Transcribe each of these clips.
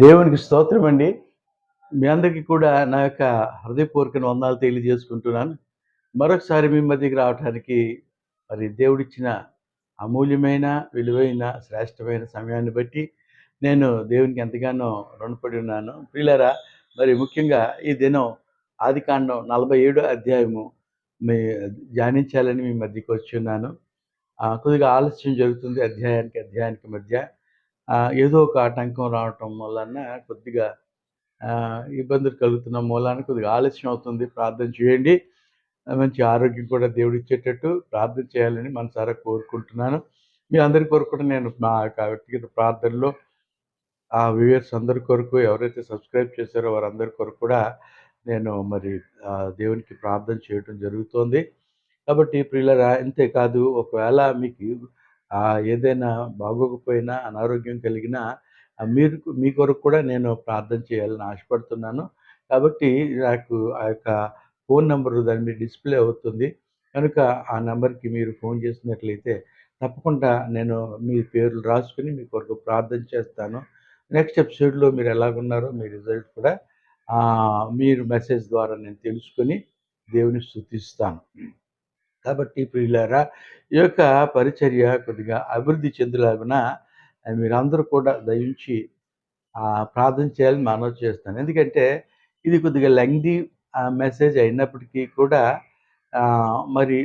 దేవునికి స్తోత్రం అండి. మీ అందరికీ కూడా నా యొక్క హృదయపూర్వక వందనాలు తెలియజేసుకుంటున్నాను. మరొకసారి మీ మధ్యకి రావటానికి మరి దేవుడిచ్చిన అమూల్యమైన, విలువైన, శ్రేష్టమైన సమయాన్ని బట్టి నేను దేవునికి ఎంతగానో రుణపడి ఉన్నాను. ప్రియులారా, మరి ముఖ్యంగా ఈ దినం ఆదికాండం 47 అధ్యాయము మీ ధ్యానించాలని మీ మధ్యకి వచ్చున్నాను. కొద్దిగా ఆలస్యం జరుగుతుంది అధ్యాయానికి మధ్య. ఏదో ఒక ఆటంకం రావటం వలన కొద్దిగా ఇబ్బందులు కలుగుతున్న మూలాన కొద్దిగా ఆలస్యం అవుతుంది. ప్రార్థన చేయండి. మంచి ఆరోగ్యం కూడా దేవుడిచ్చేటట్టు ప్రార్థన చేయాలని మనసారా కోరుకుంటున్నాను. మీ అందరి కొరకు కూడా నేను నా యొక్క వ్యక్తిగత ప్రార్థనలో వ్యూయర్స్ అందరి కొరకు, ఎవరైతే సబ్స్క్రైబ్ చేశారో వారందరి కొరకు కూడా నేను మరి దేవునికి ప్రార్థన చేయటం జరుగుతోంది. కాబట్టి ప్రియులారా, ఇంతే కాదు, ఒకవేళ మీకు ఏదైనా బాగోకపోయినా, అనారోగ్యం కలిగినా మీ కొరకు కూడా నేను ప్రార్థన చేయాలని ఆశపడుతున్నాను. కాబట్టి నాకు ఆ యొక్క ఫోన్ నంబరు దాని మీద డిస్‌ప్లే అవుతుంది. కనుక ఆ నంబర్‌కి మీరు ఫోన్ చేసినట్లయితే తప్పకుండా నేను మీ పేర్లు రాసుకొని మీ కొరకు ప్రార్థన చేస్తాను. నెక్స్ట్ ఎపిసోడ్‌లో మీరు ఎలాగున్నారో మీ రిజల్ట్ కూడా మీరు మెసేజ్ ద్వారా నేను తెలుసుకొని దేవుని స్తుతిస్తాను. కాబట్టి ప్రియులారా, ఈ యొక్క పరిచర్య కొద్దిగా అభివృద్ధి చెందులాగున మీరందరూ కూడా దయించి ప్రార్థన చేయాలని మనవి చేస్తాను. ఎందుకంటే ఇది కొద్దిగా లెంగ్తీ మెసేజ్ అయినప్పటికీ కూడా మరి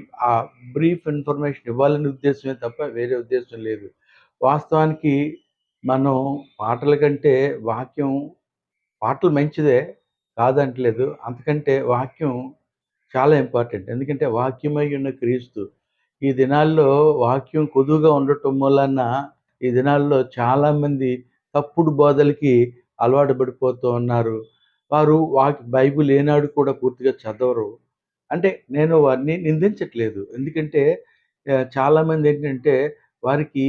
బ్రీఫ్ ఇన్ఫర్మేషన్ ఇవ్వాలనే ఉద్దేశమే తప్ప వేరే ఉద్దేశం లేదు. వాస్తవానికి మనం పాటల కంటే పాటలు మంచిదే, కాదంటలేదు. అంతకంటే వాక్యం చాలా ఇంపార్టెంట్. ఎందుకంటే వాక్యమై ఉన్న క్రీస్తు. ఈ దినాల్లో వాక్యం కొదువుగా ఉండటం వలన ఈ దినాల్లో చాలామంది తప్పుడు బోధలకి అలవాటు పడిపోతూ ఉన్నారు. వారు బైబిల్ ఏనాడు కూడా పూర్తిగా చదవరు. అంటే నేను వారిని నిందించట్లేదు. ఎందుకంటే చాలామంది ఏంటంటే వారికి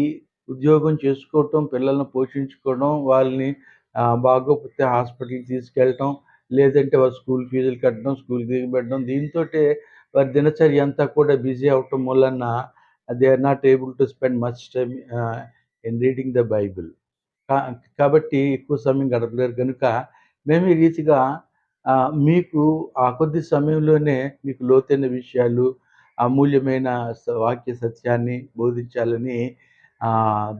ఉద్యోగం చేసుకోవటం, పిల్లల్ని పోషించుకోవడం, వాళ్ళని బాగోకపోతే హాస్పిటల్‌కి తీసుకెళ్ళటం, లేదంటే వాళ్ళ స్కూల్ ఫీజులు కట్టడం, స్కూల్‌కి దిగబెట్టడం, దీనితోటే వారి దినచర్య అంతా కూడా బిజీ అవ్వటం వలన they are not able to spend much time in reading the Bible. కా కాబట్టి ఎక్కువ సమయం గడపలేరు గనుక మేము ఈ రీతిగా మీకు ఆ కొద్ది సమయంలోనే మీకు లోతైన విషయాలు, అమూల్యమైన వాక్య సత్యాన్ని బోధించాలని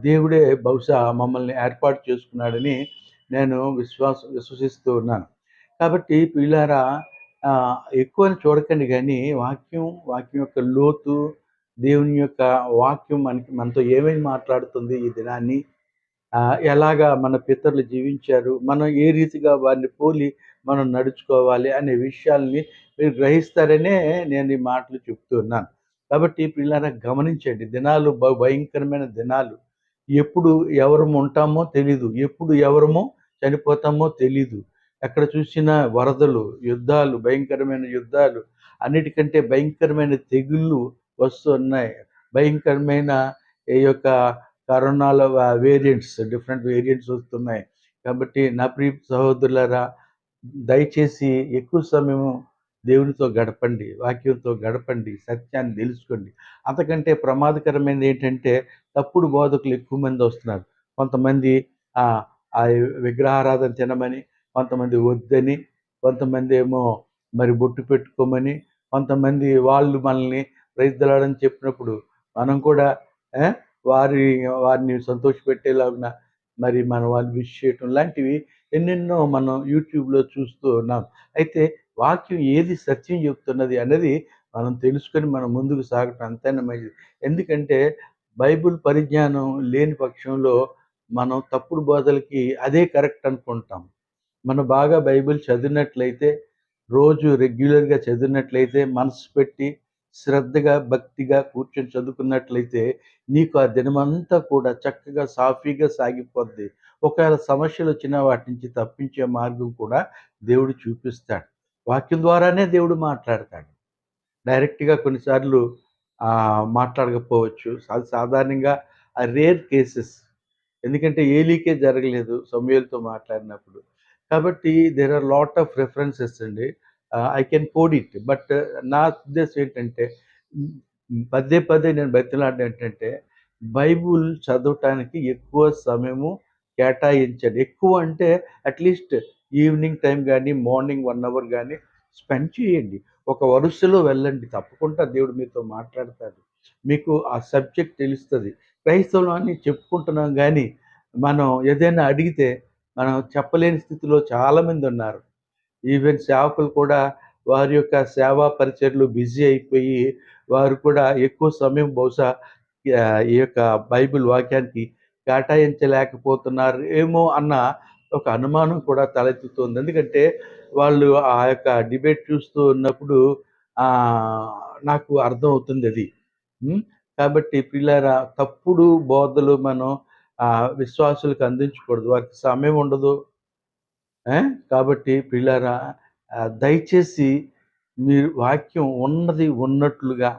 దేవుడే బహుశా మమ్మల్ని ఏర్పాటు చేసుకున్నాడని నేను విశ్వసిస్తూ ఉన్నాను. కాబట్టి ప్రియులారా, ఎక్కువని చూడకండి గానీ వాక్యం యొక్క లోతు, దేవుని యొక్క వాక్యం మనతో ఏమేమి మాట్లాడుతుంది ఈ దినాన్ని, ఎలాగా మన పితరులు జీవించారు, మనం ఏ రీతిగా వారిని పోలి మనం నడుచుకోవాలి అనే విషయాల్ని మీరు గ్రహిస్తారనే నేను ఈ మాటలు చెప్తూ ఉన్నాను. కాబట్టి పిల్లలారా, గమనించండి, దినాలు భయంకరమైన దినాలు. ఎప్పుడు ఎవరము ఉంటామో తెలీదు. ఎప్పుడు ఎవరము చనిపోతామో తెలీదు. ఎక్కడ చూసినా వరదలు, యుద్ధాలు, భయంకరమైన యుద్ధాలు, అన్నిటికంటే భయంకరమైన తెగుళ్ళు వస్తున్నాయి. భయంకరమైన ఈ యొక్క కరోనాలో డిఫరెంట్ వేరియంట్స్ వస్తున్నాయి. కాబట్టి నా ప్రియ సహోదరులారా, దయచేసి ఎక్కువ సమయము దేవునితో గడపండి, వాక్యంతో గడపండి, సత్యాన్ని తెలుసుకోండి. అంతకంటే ప్రమాదకరమైనది ఏంటంటే తప్పుడు బోధకులు ఎక్కువ మంది వస్తున్నారు. కొంతమంది ఆ విగ్రహారాధన తినమని, కొంతమంది వద్దని, కొంతమంది ఏమో మరి బొట్టు పెట్టుకోమని, కొంతమంది వాళ్ళు మనల్ని ప్రైజ్ ది లార్డ్ అని చెప్పినప్పుడు మనం కూడా వారిని సంతోషపెట్టేలాగున మరి మనం వాళ్ళని విష్ చేయటం లాంటివి ఎన్నెన్నో మనం యూట్యూబ్‌లో చూస్తూ ఉన్నాం. అయితే వాక్యం ఏది సత్యం చెప్తున్నది అనేది మనం తెలుసుకొని మనం ముందుకు సాగటం అంతైనా మంచిది. ఎందుకంటే బైబిల్ పరిజ్ఞానం లేని పక్షంలో మనం తప్పుడు బోధలకి అదే కరెక్ట్ అనుకుంటాం. మనం బాగా బైబిల్ చదివినట్లయితే, రోజు రెగ్యులర్‌గా చదివినట్లయితే, మనసు పెట్టి శ్రద్ధగా, భక్తిగా కూర్చొని చదువుకున్నట్లయితే నీకు ఆ దినమంతా కూడా చక్కగా సాఫీగా సాగిపోద్ది. ఒకవేళ సమస్యలొచ్చినా వాటి నుంచి తప్పించే మార్గం కూడా దేవుడు చూపిస్తాడు. వాక్యం ద్వారానే దేవుడు మాట్లాడతాడు. డైరెక్ట్‌గా కొన్నిసార్లు మాట్లాడకపోవచ్చు. అది సాధారణంగా రేర్ కేసెస్. ఎందుకంటే ఏలీకే జరగలేదు సమూయేలుతో మాట్లాడినప్పుడు. కాబట్టి there are lot of references అండి. I can code it. But నా ఉద్దేశం ఏంటంటే, పదే నేను బతిలాడడం ఏంటంటే, బైబుల్ చదవటానికి ఎక్కువ సమయము కేటాయించండి. ఎక్కువ అంటే అట్‌లీస్ట్ ఈవినింగ్ టైం గానీ, మార్నింగ్ 1 అవర్ గానీ స్పెండ్ చేయండి. ఒక వరుసలో వెళ్ళండి. తప్పకుండా దేవుడు మీతో మాట్లాడతాడు. మీకు ఆ సబ్జెక్ట్ తెలుస్తది. క్రైస్తవులం అని చెప్పుకుంటున్నాం గానీ, మనం ఏదైనా అడిగితే మనం చెప్పలేని స్థితిలో చాలామందున్నారు. ఈవెన్ సేవకులు కూడా వారి యొక్క సేవా పరిచర్యలో బిజీ అయిపోయి, వారు కూడా ఎక్కువ సమయం బహుశా ఈ యొక్క బైబిల్ వాక్యానికి కేటాయించలేకపోతున్నారు ఏమో అన్న ఒక అనుమానం కూడా తలెత్తుతోంది. ఎందుకంటే వాళ్ళు ఆ యొక్క డిబేట్ చూస్తూ ఉన్నప్పుడు నాకు అర్థమవుతుందది. హ్మ్. కాబట్టి ప్రియులారా, తప్పుడు బోధలు మనం విశ్వాసులకు అందించకూడదు. వారికి సమయం ఉండదు. ఆ! కాబట్టి ప్రియులారా, దయచేసి మీరు వాక్యం ఉన్నది ఉన్నట్లుగా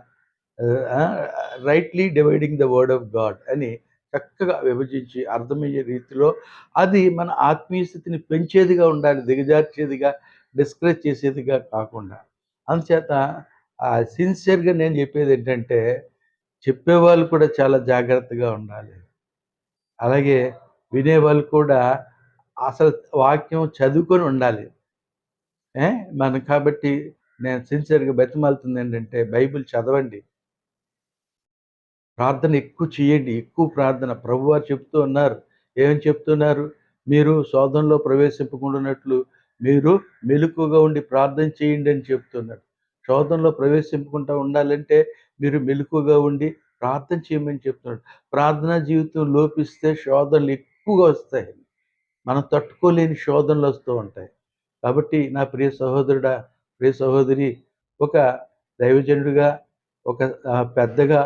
rightly dividing the word of God అని చక్కగా విభజించి అర్థమయ్యే రీతిలో అది మన ఆత్మీయ స్థితిని పెంచేదిగా ఉండాలి. దిగజార్చేదిగా, డిస్కరేజ్ చేసేదిగా కాకుండా. అందుచేత సిన్సియర్‌గా నేను చెప్పేదేంటంటే, చెప్పేవాళ్ళు కూడా చాలా జాగ్రత్తగా ఉండాలి. అలాగే వినేవాళ్ళు కూడా అసలు వాక్యం చదువుకొని ఉండాలి. ఏ! కాబట్టి నేను సిన్సియర్‌గా బతిమాలుతుందేంటంటే, బైబిల్ చదవండి. ప్రార్థన ఎక్కువ చేయండి. ఎక్కువ ప్రార్థన. ప్రభువారు చెప్తూ ఉన్నారు. ఏమని చెప్తున్నారు? మీరు శోధనలో ప్రవేశింపకుండానట్లు మీరు మెలకువగా ఉండి ప్రార్థన చేయండి అని చెప్తున్నాడు. శోధనలో ప్రవేశింపకుండా ఉండాలంటే మీరు మెలకువగా ఉండి ప్రార్థన చేయమని చెప్తున్నాడు. ప్రార్థనా జీవితం లోపిస్తే శోధనలు ఎక్కువగా వస్తాయి. మనం తట్టుకోలేని శోధనలొస్తూ ఉంటాయి. కాబట్టి నా ప్రియ సహోదరుడా, ప్రియ సహోదరి, ఒక దైవజనుడిగా, ఒక పెద్దగా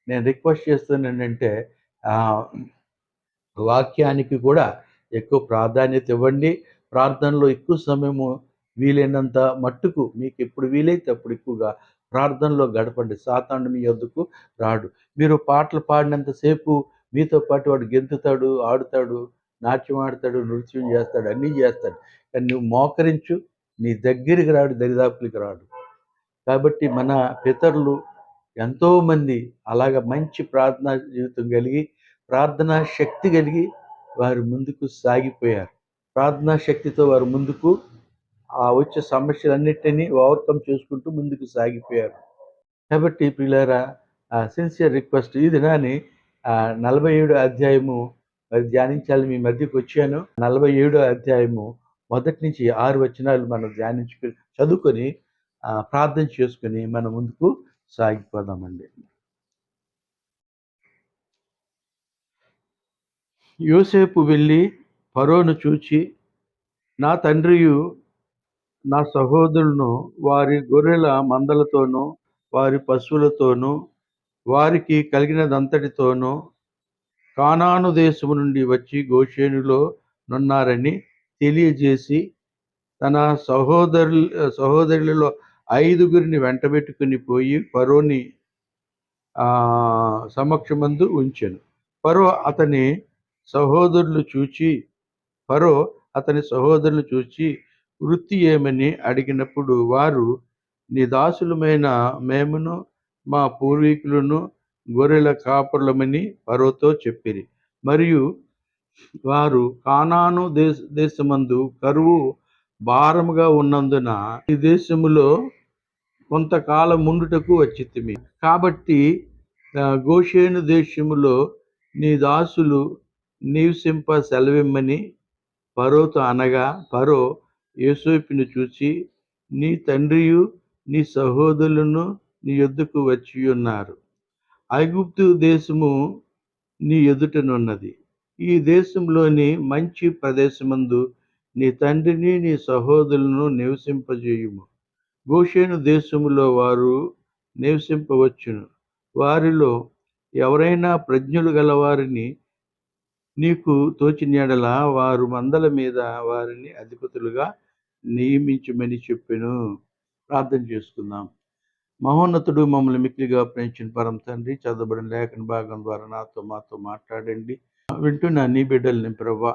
నేను రిక్వెస్ట్ చేస్తున్నానేంటంటే, ఆహ్, వాక్యానికి కూడా ఎక్కువ ప్రాధాన్యత ఇవ్వండి. ప్రార్థనలో ఎక్కువ సమయము వీలైనంత మట్టుకు మీకెప్పుడు వీలైతే అప్పుడు ఎక్కువగా ప్రార్థనలో గడపండి. సాతానుడు మీ యొద్దకు రాడు. మీరు పాటలు పాడినంత సేపు మీతో పాటు వాడు గెంతుతాడు, ఆడుతాడు, నాట్యం ఆడతాడు, నృత్యం చేస్తాడు, అన్నీ చేస్తాడు. కానీ నువ్వు మోకరించు, నీ దగ్గరికి రాడు, దరిదాపులకి రాడు. కాబట్టి మన పితరులు ఎంతోమంది అలాగ మంచి ప్రార్థనా జీవితం కలిగి, ప్రార్థనా శక్తి కలిగి వారు ముందుకు సాగిపోయారు. ప్రార్థనా శక్తితో వారు ముందుకు వచ్చే సమస్యలన్నిటిని ఓవర్‌కమ్ చేసుకుంటూ ముందుకు సాగిపోయారు. కాబట్టి ప్రియులారా, సిన్సియర్ రిక్వెస్ట్ ఈ దినాన్ని 47 అధ్యాయము మరి ధ్యానించాలని మీ మధ్యకొచ్చాను. 47 అధ్యాయము మొదటి నుంచి 6 వచనాలు మనం చదువుకొని ప్రార్థన చేసుకొని మనం ముందుకు సాగిపోదామండి. యోసేపు వెళ్ళి ఫరోను చూచి, నా తండ్రియు నా సహోదరులను వారి గొర్రెల మందలతోనూ వారి పశువులతోనూ వారికి కలిగినదంతటితోనూ కానాను దేశము నుండి వచ్చి గోషేనులో నున్నారని తెలియజేసి తన సహోదరులలో 5గురిని వెంటబెట్టుకుని పోయి ఫరోని సమక్షమందు ఉంచెను. ఫరో అతని సహోదరులు చూచి ఫరో అతని సహోదరులు చూచి వృత్తి ఏమని అడిగినప్పుడు వారు, నీ దాసులమైన మేమును మా పూర్వీకులను గొర్రెల కాపరులమని ఫరోతో చెప్పిరి. మరియు వారు కానాను దేశమందు కరువు భారముగా ఉన్నందున ఈ దేశములో కొంతకాలం ఉండుటకు వచ్చితిమి. కాబట్టి గోషేను దేశములో నీ దాసులు నివసింప సెలవిమ్మని ఫరోతో అనగా, ఫరో యోసేపును చూచి, నీ తండ్రియు నీ సహోదరులను నీ యొద్దకు వచ్చియున్నారు. ఐగుప్తు దేశము నీ ఎదుటనున్నది. ఈ దేశంలోని మంచి ప్రదేశమందు నీ తండ్రిని నీ సహోదరులను నివసింపజేయుము. గోషేను దేశములో వారు నివసింపవచ్చును. వారిలో ఎవరైనా ప్రజ్ఞలు గలవారిని నీకు తోచిన యెడల వారు మందల మీద వారిని అధిపతులుగా నియమించమని చెప్పెను. ప్రార్థన చేసుకుందాం. మహోన్నతుడు, మమ్మల్ని మిక్కిలిగా ప్రేమించిన పరమ తండ్రి, చదవబడిన లేఖన భాగం ద్వారా మాతో మాట్లాడండి. వింటున్న నీ బిడ్డల్ని ప్రభా,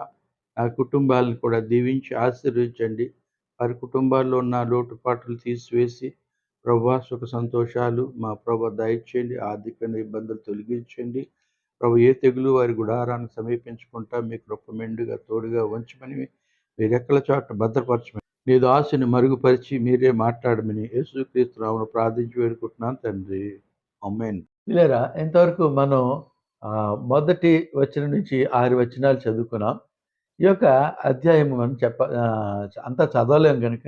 ఆ కుటుంబాలను కూడా దీవించి ఆశీర్వదించండి. వారి కుటుంబాల్లో ఉన్న లోటుపాట్లు తీసివేసి ప్రభా సుఖ సంతోషాలు మా ప్రభా దయచేయండి. ఆర్థిక ఇబ్బందులు తొలగించండి. ప్రభు ఏ తెగులు వారి గుడారాన్ని సమీపించకుండా మీ కృప మెండుగా తోడుగా ఉంచమని మీ రెక్కల చాటున భద్రపరచమని నీ దాసుని మరుగుపరిచి మీరే మాట్లాడమని యేసుక్రీస్తు నామమున ప్రార్థించి వేడుకుంటున్నాను తండ్రి. ఆమేన్. లేరా ఇంతవరకు మనం మొదటి వచనం నుంచి 6 వచనాలు చదువుకున్నాం. ఈ యొక్క అధ్యాయం మనం అంతా చదవలేం గనుక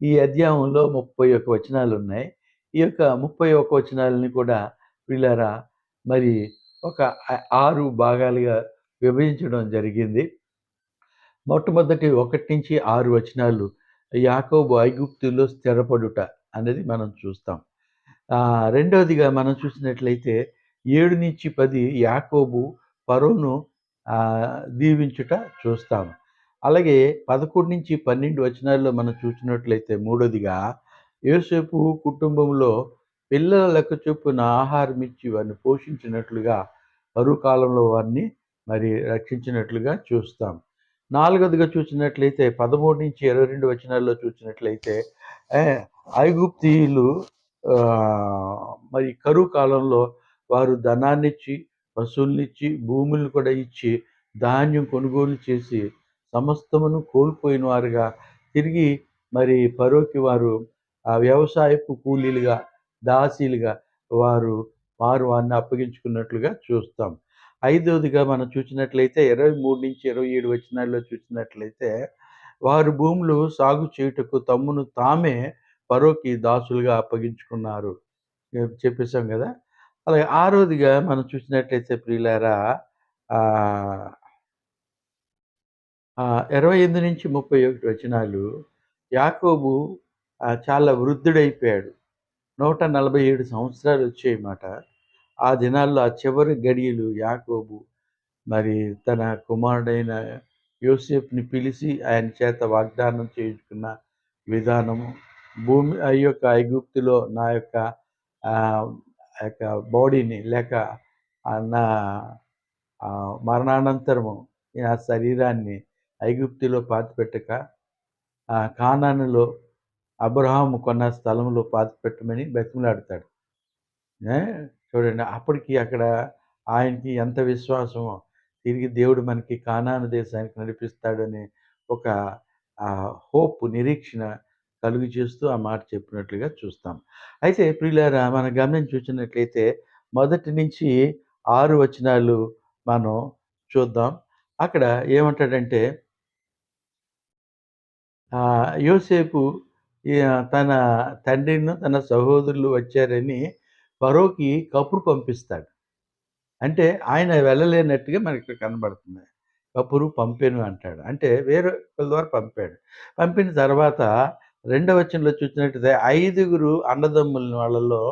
ఈ అధ్యాయంలో 31 వచనాలున్నాయి. ఈ యొక్క 31 వచనాలని కూడా ప్రియులారా మరి ఒక 6 భాగాలుగా విభజించడం జరిగింది. మొట్టమొదటి 1-6 వచనాలు యాకోబు ఐగుప్తులో స్థిరపడుట అనేది మనం చూస్తాం. రెండవదిగా మనం చూసినట్లయితే 7-10 యాకోబు ఫరోను దీవించుట చూస్తాము. అలాగే 11-12 వచనాల్లో మనం చూసినట్లయితే మూడోదిగా యోసేపు కుటుంబంలో పిల్లల లెక్క చొప్పున ఆహారం ఇచ్చి వారిని పోషించినట్లుగా కరువు కాలంలో వారిని మరి రక్షించినట్లుగా చూస్తాం. నాలుగవదిగా చూసినట్లయితే 13-22 వచనాల్లో చూసినట్లయితే ఐగుప్తీయులు మరి కరువు కాలంలో వారు ధనాన్నిచ్చి పశువులనిచ్చి భూములను కూడా ఇచ్చి ధాన్యం కొనుగోలు చేసి సమస్తమును కోల్పోయిన వారుగా తిరిగి మరి ఫరోకి వారు వ్యవసాయపు కూలీలుగా దాసీలుగా వారు వారిని అప్పగించుకున్నట్లుగా చూస్తాం. ఐదవదిగా మనం చూసినట్లయితే 23-27 వచనాల్లో చూసినట్లయితే వారు భూములు సాగు చేయుటకు తమ్మును తామే ఫరోకి దాసులుగా అప్పగించుకున్నారు చెప్పేశాం కదా. అలాగే ఆరోదిగా మనం చూసినట్లయితే ప్రియులారా 28-31 వచనాలు యాకోబు చాలా వృద్ధుడైపోయాడు. 147 సంవత్సరాలు వచ్చాయన్నమాట. ఆ దినాల్లో ఆ చివరి గడియలు యాకోబు మరి తన కుమారుడైన యోసేపుని పిలిచి ఆయన చేత వాగ్దానం చేయించుకున్న విధానము, భూమి ఆ యొక్క ఐగుప్తులో నా యొక్క బాడీని లేక నా మరణానంతరము ఆ శరీరాన్ని ఐగుప్తులో పాతిపెట్టక కానానులో అబ్రహాము కొన్న స్థలంలో పాతిపెట్టమని బతిమలాడతాడు. చూడండి, అప్పటికి అక్కడ ఆయనకి ఎంత విశ్వాసమో, తిరిగి దేవుడు మనకి కానాను దేశానికి నడిపిస్తాడని ఒక హోప్, నిరీక్షణ కలుగు చేస్తూ ఆ మాట చెప్పినట్లుగా చూస్తాం. అయితే ప్రియులారా మనం గమనించి చూసినట్లయితే 1-6 వచనాలు మనం చూద్దాం. అక్కడ ఏమంటాడంటే యోసేపు తన తండ్రిను తన సహోదరులు వచ్చారని ఫరోకి కబురు పంపిస్తాడు. అంటే ఆయన వెళ్ళలేనట్టుగా మనకి ఇక్కడ కనబడుతుంది. కబురు పంపెను అంటాడు. అంటే వేరే ద్వారా పంపాడు. పంపిన తర్వాత రెండవ వచనంలో చూసినట్టయితే 5 అన్నదమ్ముల వాళ్ళలో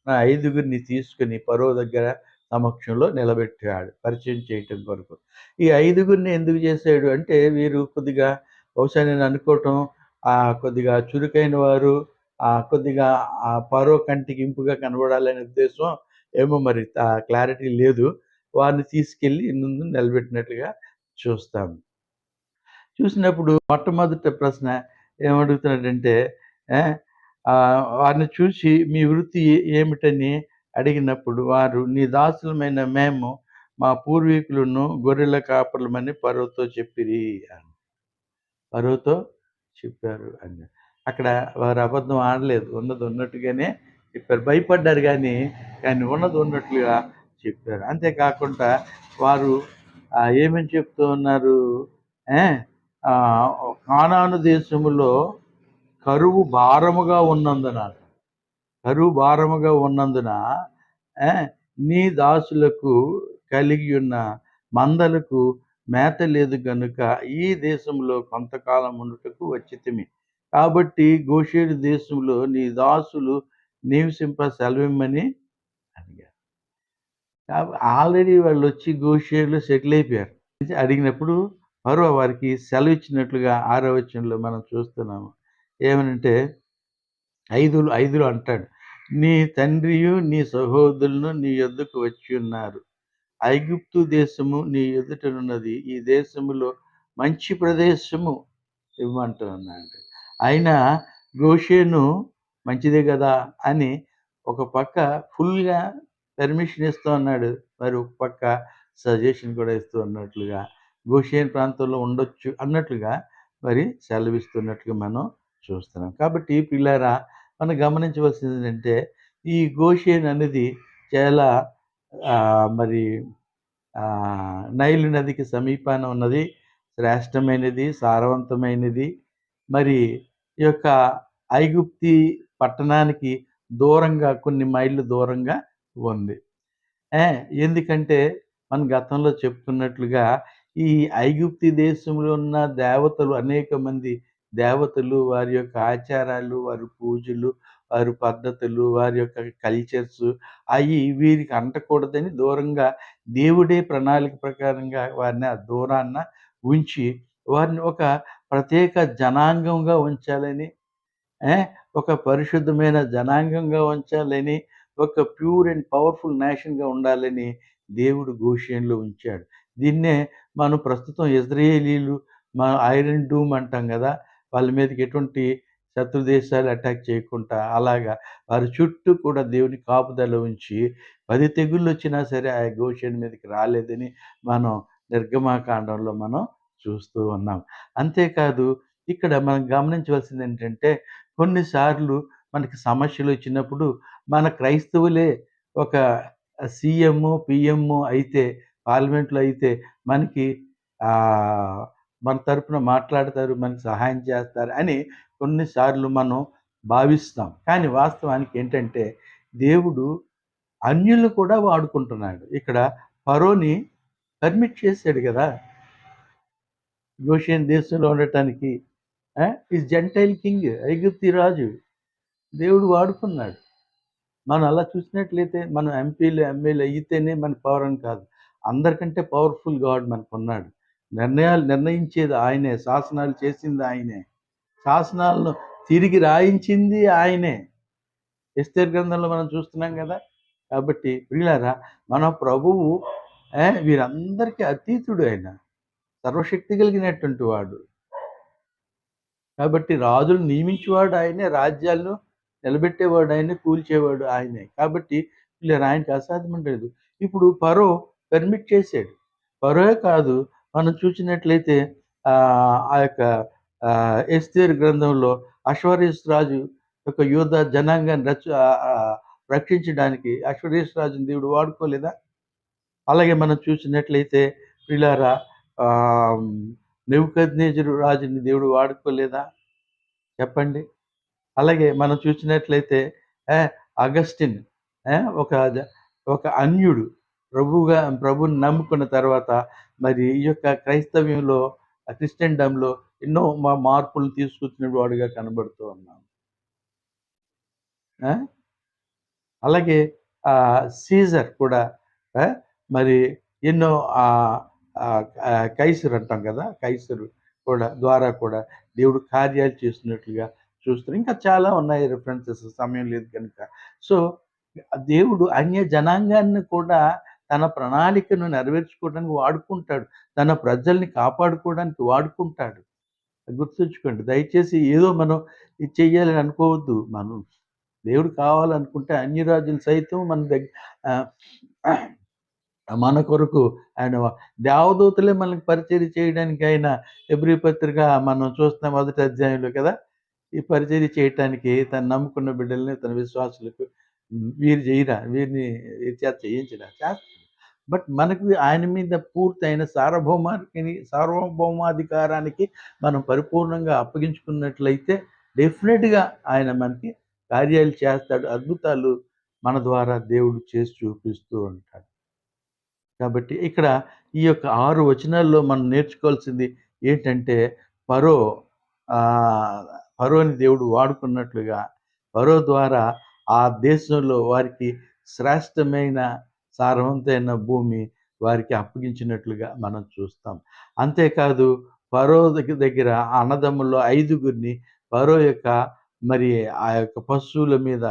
నా 5 తీసుకుని ఫరో దగ్గర సమక్షంలో నిలబెట్టాడు పరిచయం చేయటం కొరకు. ఈ 5 ఎందుకు చేశాడు అంటే వీరు కొద్దిగా బహుశా నేను అనుకోవటం కొద్దిగా చురుకైన వారు, కొద్దిగా ఫరో కంటికి ఇంపుగా కనబడాలనే ఉద్దేశం ఏమో మరి క్లారిటీ లేదు. వారిని తీసుకెళ్ళి ముందు నిలబెట్టినట్లుగా చూస్తాం. చూసినప్పుడు మొట్టమొదటి ప్రశ్న ఏమడుగుతున్నాడంటే వారిని చూసి మీ వృత్తి ఏమిటని అడిగినప్పుడు వారు నీ దాసులమైన మేము మా పూర్వీకులను గొర్రెల కాపరులమని ఫరోతో చెప్పిరి అని. ఫరోతో చెప్పారు అని. అక్కడ వారు అబద్ధం ఆడలేదు. ఉన్నది ఉన్నట్టుగానే చెప్పారు. భయపడ్డారు కానీ ఉన్నది ఉన్నట్లుగా చెప్పారు. అంతేకాకుండా వారు ఏమని చెప్తూ ఉన్నారు, కానాను దేశములో కరువు భారముగా ఉన్నందున నీ దాసులకు కలిగి ఉన్న మందలకు మేత లేదు కనుక ఈ దేశంలో కొంతకాలం ఉండుటకు వచ్చితిమి. కాబట్టి గోషేను దేశంలో నీ దాసులు నివసింప సెలవిమ్మని అడిగారు. ఆల్రెడీ వాళ్ళు వచ్చి గోషేనులో సెటిల్ అయిపోయారు. అడిగినప్పుడు ఫరో వారికి సెలవు ఇచ్చినట్లుగా 6వ వచనంలో మనం చూస్తున్నాము. ఏమనంటే 5 అంటాడు, నీ తండ్రియు నీ సహోదరులను నీ యొద్దకు వచ్చి ఉన్నారు. ఐగుప్తు దేశము నీ ఎదుటనున్నది. ఈ దేశములో మంచి ప్రదేశము ఇవ్వమంటూ ఉన్నాడు. అయినా గోషేను మంచిదే కదా అని ఒక పక్క ఫుల్గా పర్మిషన్ ఇస్తూ ఉన్నాడు. మరి ఒక పక్క సజెషన్ కూడా ఇస్తూ ఉన్నట్లుగా, గోషేను ప్రాంతంలో ఉండొచ్చు అన్నట్లుగా మరి సెలవిస్తున్నట్టుగా మనం చూస్తున్నాం. కాబట్టి పిల్లారా, మనం గమనించవలసింది ఏంటంటే, ఈ గోషేన్ అనేది చాలా మరి నైలు నదికి సమీపాన ఉన్నది. శ్రేష్టమైనది, సారవంతమైనది. మరి ఈ యొక్క ఐగుప్తి పట్టణానికి దూరంగా కొన్ని మైళ్ళు దూరంగా ఉంది. ఏ ఎందుకంటే మనం గతంలో చెప్పుకున్నట్లుగా ఈ ఐగుప్తి దేశంలో ఉన్న దేవతలు అనేక మంది దేవతలు వారి యొక్క ఆచారాలు, వారి పూజలు, వారి పద్ధతులు, వారి యొక్క కల్చర్స్ అయి వీరికి అంటకూడదని దూరంగా దేవుడే ప్రణాళిక ప్రకారంగా వారిని ఆ దూరాన ఉంచి వారిని ఒక ప్రత్యేక జనాంగంగా ఉంచాలని ఏ ఒక పరిశుద్ధమైన జనాంగంగా ఉంచాలని, ఒక ప్యూర్ అండ్ పవర్‌ఫుల్ నేషన్‌గా ఉండాలని దేవుడు గోషేన్‌లో ఉంచాడు. దీన్నే మనం ప్రస్తుతం ఇజ్రాయేలీలు ఐరన్ డూమ్ అంటాం గదా! వాళ్ళ మీదకి ఎటువంటి శత్రు దేశాలు అటాక్ చేయకుండా అలాగా వారి చుట్టూ కూడా దేవుని కాపుదల ఉంచి 10 తెగుళ్ళొచ్చినా సరే ఆ గోషేను మీదకి రాలేదని మనం నిర్గమాకాండంలో మనం చూస్తూ ఉన్నాం. అంతేకాదు ఇక్కడ మనం గమనించవలసిందేంటంటే కొన్నిసార్లు మనకి సమస్యలొచ్చినప్పుడు మన క్రైస్తవులే ఒక సీఎము, పీఎము అయితే పార్లమెంట్‌లో అయితే మనకి మన తరపున మాట్లాడతారు, మనకి సహాయం చేస్తారు అని కొన్నిసార్లు మనం భావిస్తాం. కానీ వాస్తవానికి ఏంటంటే దేవుడు అన్యులను కూడా వాడుకుంటున్నాడు. ఇక్కడ ఫరోని పర్మిట్ చేసాడు గదా! గోషెన్ దేశంలో ఉండటానికి. ఈ జెంటైల్ కింగ్ ఐగుప్తి రాజు. దేవుడు వాడుకున్నాడు. మనం అలా చూసినట్లయితే మనం ఎంపీలు, ఎమ్మెల్యేలు అయితేనే మన పవర్ అని కాదు. అందరికంటే పవర్‌ఫుల్ గాడ్ మనకున్నాడు. నిర్ణయాలు నిర్ణయించేది ఆయనే. శాసనాలు చేసింది ఆయనే. శాసనాలను తిరిగి రాయించింది ఆయనే. ఎస్తేరు గ్రంథంలో మనం చూస్తున్నాం గదా! కాబట్టి ప్రియులారా, మన ప్రభువు వీరందరికీ అతీతుడు ఆయన. సర్వశక్తి కలిగినటువంటి వాడు. కాబట్టి రాజులను నియమించేవాడు ఆయనే, రాజ్యాలను నిలబెట్టేవాడు ఆయనే, కూల్చేవాడు ఆయనే. కాబట్టి వీళ్ళ ఆయనకి అసాధ్యం లేదు. ఇప్పుడు ఫరో పర్మిట్ చేసాడు. ఫరోయే కాదు మనం చూసినట్లయితే ఆ యొక్క ఎస్తేరు గ్రంథంలో అశ్వరీష్ రాజు యొక్క యూదా జనాంగాన్ని రక్షించడానికి అశ్వరీష్ రాజుని దేవుడు వాడుకోలేదా? అలాగే మనం చూసినట్లయితే ప్రియులారా ఆహ్, నెబుకద్నెజరు రాజుని దేవుడు వాడుకోలేదా? చెప్పండి. అలాగే మనం చూసినట్లయితే ఆహ్, అగస్టిన్ ఒక ఒక అన్యుడు ప్రభువుని నమ్ముకున్న తర్వాత మరి ఈ యొక్క క్రైస్తవ్యంలో క్రిస్టియన్‌డమ్‌లో ఎన్నో మార్పులు తీసుకొచ్చిన వాడుగా కనబడుతూ ఉన్నాడు. ఆ! అలాగే సీజర్ కూడా మరి ఎన్నో కైసర్ అంటాం కదా! కైసరు కూడా ద్వారా కూడా దేవుడు కార్యాలు చేస్తున్నట్లుగా చూస్తున్నాం. ఇంకా చాలా ఉన్నాయి రిఫరెన్సెస్ సమయం లేదు కనుక. సో, దేవుడు అన్య జనాంగాన్ని కూడా తన ప్రణాళికను నెరవేర్చుకోవడానికి వాడుకుంటాడు. తన ప్రజల్ని కాపాడుకోవడానికి వాడుకుంటాడు. గుర్తుంచుకోండి. దయచేసి ఏదో మనం ఇది చెయ్యాలని అనుకోవద్దు. మనం దేవుడు కావాలనుకుంటే అన్య రాజులు సైతం ఆహ్, మన కొరకు ఆయన దేవదూతలే మనకి పరిచర్య చేయడానికి ఆయన హెబ్రీ పత్రిక మనం చూస్తున్నాం మొదటి అధ్యాయంలో కదా! ఈ పరిచర్య చేయటానికి తను నమ్ముకున్న బిడ్డల్ని తన విశ్వాసులకు వీరు చేయరా? వీరిని వీరి చేత చేయించడా? చేస్తాడు. బట్ మనకు ఆయన మీద పూర్తయిన సార్వభౌమాధికారానికి మనం పరిపూర్ణంగా అప్పగించుకున్నట్లయితే డెఫినిట్‌గా ఆయన మనకి కార్యాలు చేస్తాడు. అద్భుతాలు మన ద్వారా దేవుడు చేసి చూపిస్తూ ఉంటాడు. కాబట్టి ఇక్కడ ఈ యొక్క 6 వచనాల్లో మనం నేర్చుకోవాల్సింది ఏంటంటే ఫరో ఆహ్, ఫరోని దేవుడు వాడుకున్నట్లుగా ఫరో ద్వారా ఆ దేశంలో వారికి శ్రేష్టమైన సారవంతమైన భూమి వారికి అప్పగించినట్లుగా మనం చూస్తాం. అంతేకాదు ఫరో దగ్గర ఆ అన్నదమ్ముల్లో 5గురిని ఫరో యొక్క మరి ఆ యొక్క పశువుల మీద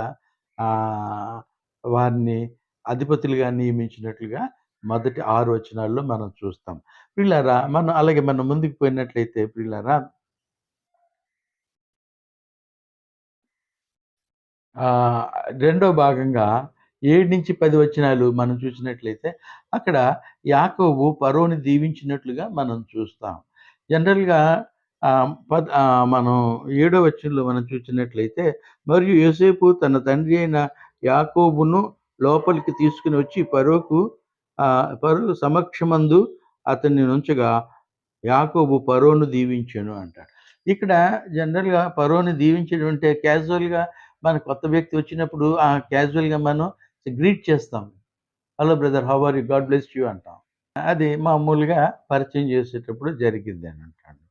ఆహ్, వారిని అధిపతులుగా నియమించినట్లుగా మొదటి 6 వచనాల్లో మనం చూస్తాం. ప్రియులారా అలాగే మనం ముందుకు పోయినట్లయితే ప్రియులారా ఆహ్, రెండో భాగంగా 7-10 వచనాలు మనం చూసినట్లయితే అక్కడ యాకోబు ఫరోని దీవించినట్లుగా మనం చూస్తాం. జనరల్‌గా మనం 7వ వచనంలో మనం చూసినట్లయితే, మరియు యోసేపు తన తండ్రి అయిన యాకోబును లోపలికి తీసుకొని వచ్చి ఫరో సమక్షమందు అతన్ని నుంచగా యాకోబు ఫరోను దీవించెను అంటాడు. ఇక్కడ జనరల్‌గా ఫరోని దీవించడం అంటే క్యాజువల్‌గా మన కొత్త వ్యక్తి వచ్చినప్పుడు క్యాజువల్‌గా మనం గ్రీట్ చేస్తాం. Hello brother, how are you? God bless you అంటాం. అది మామూలుగా పరిచయం చేసేటప్పుడు జరిగిద్దని అంటాడు.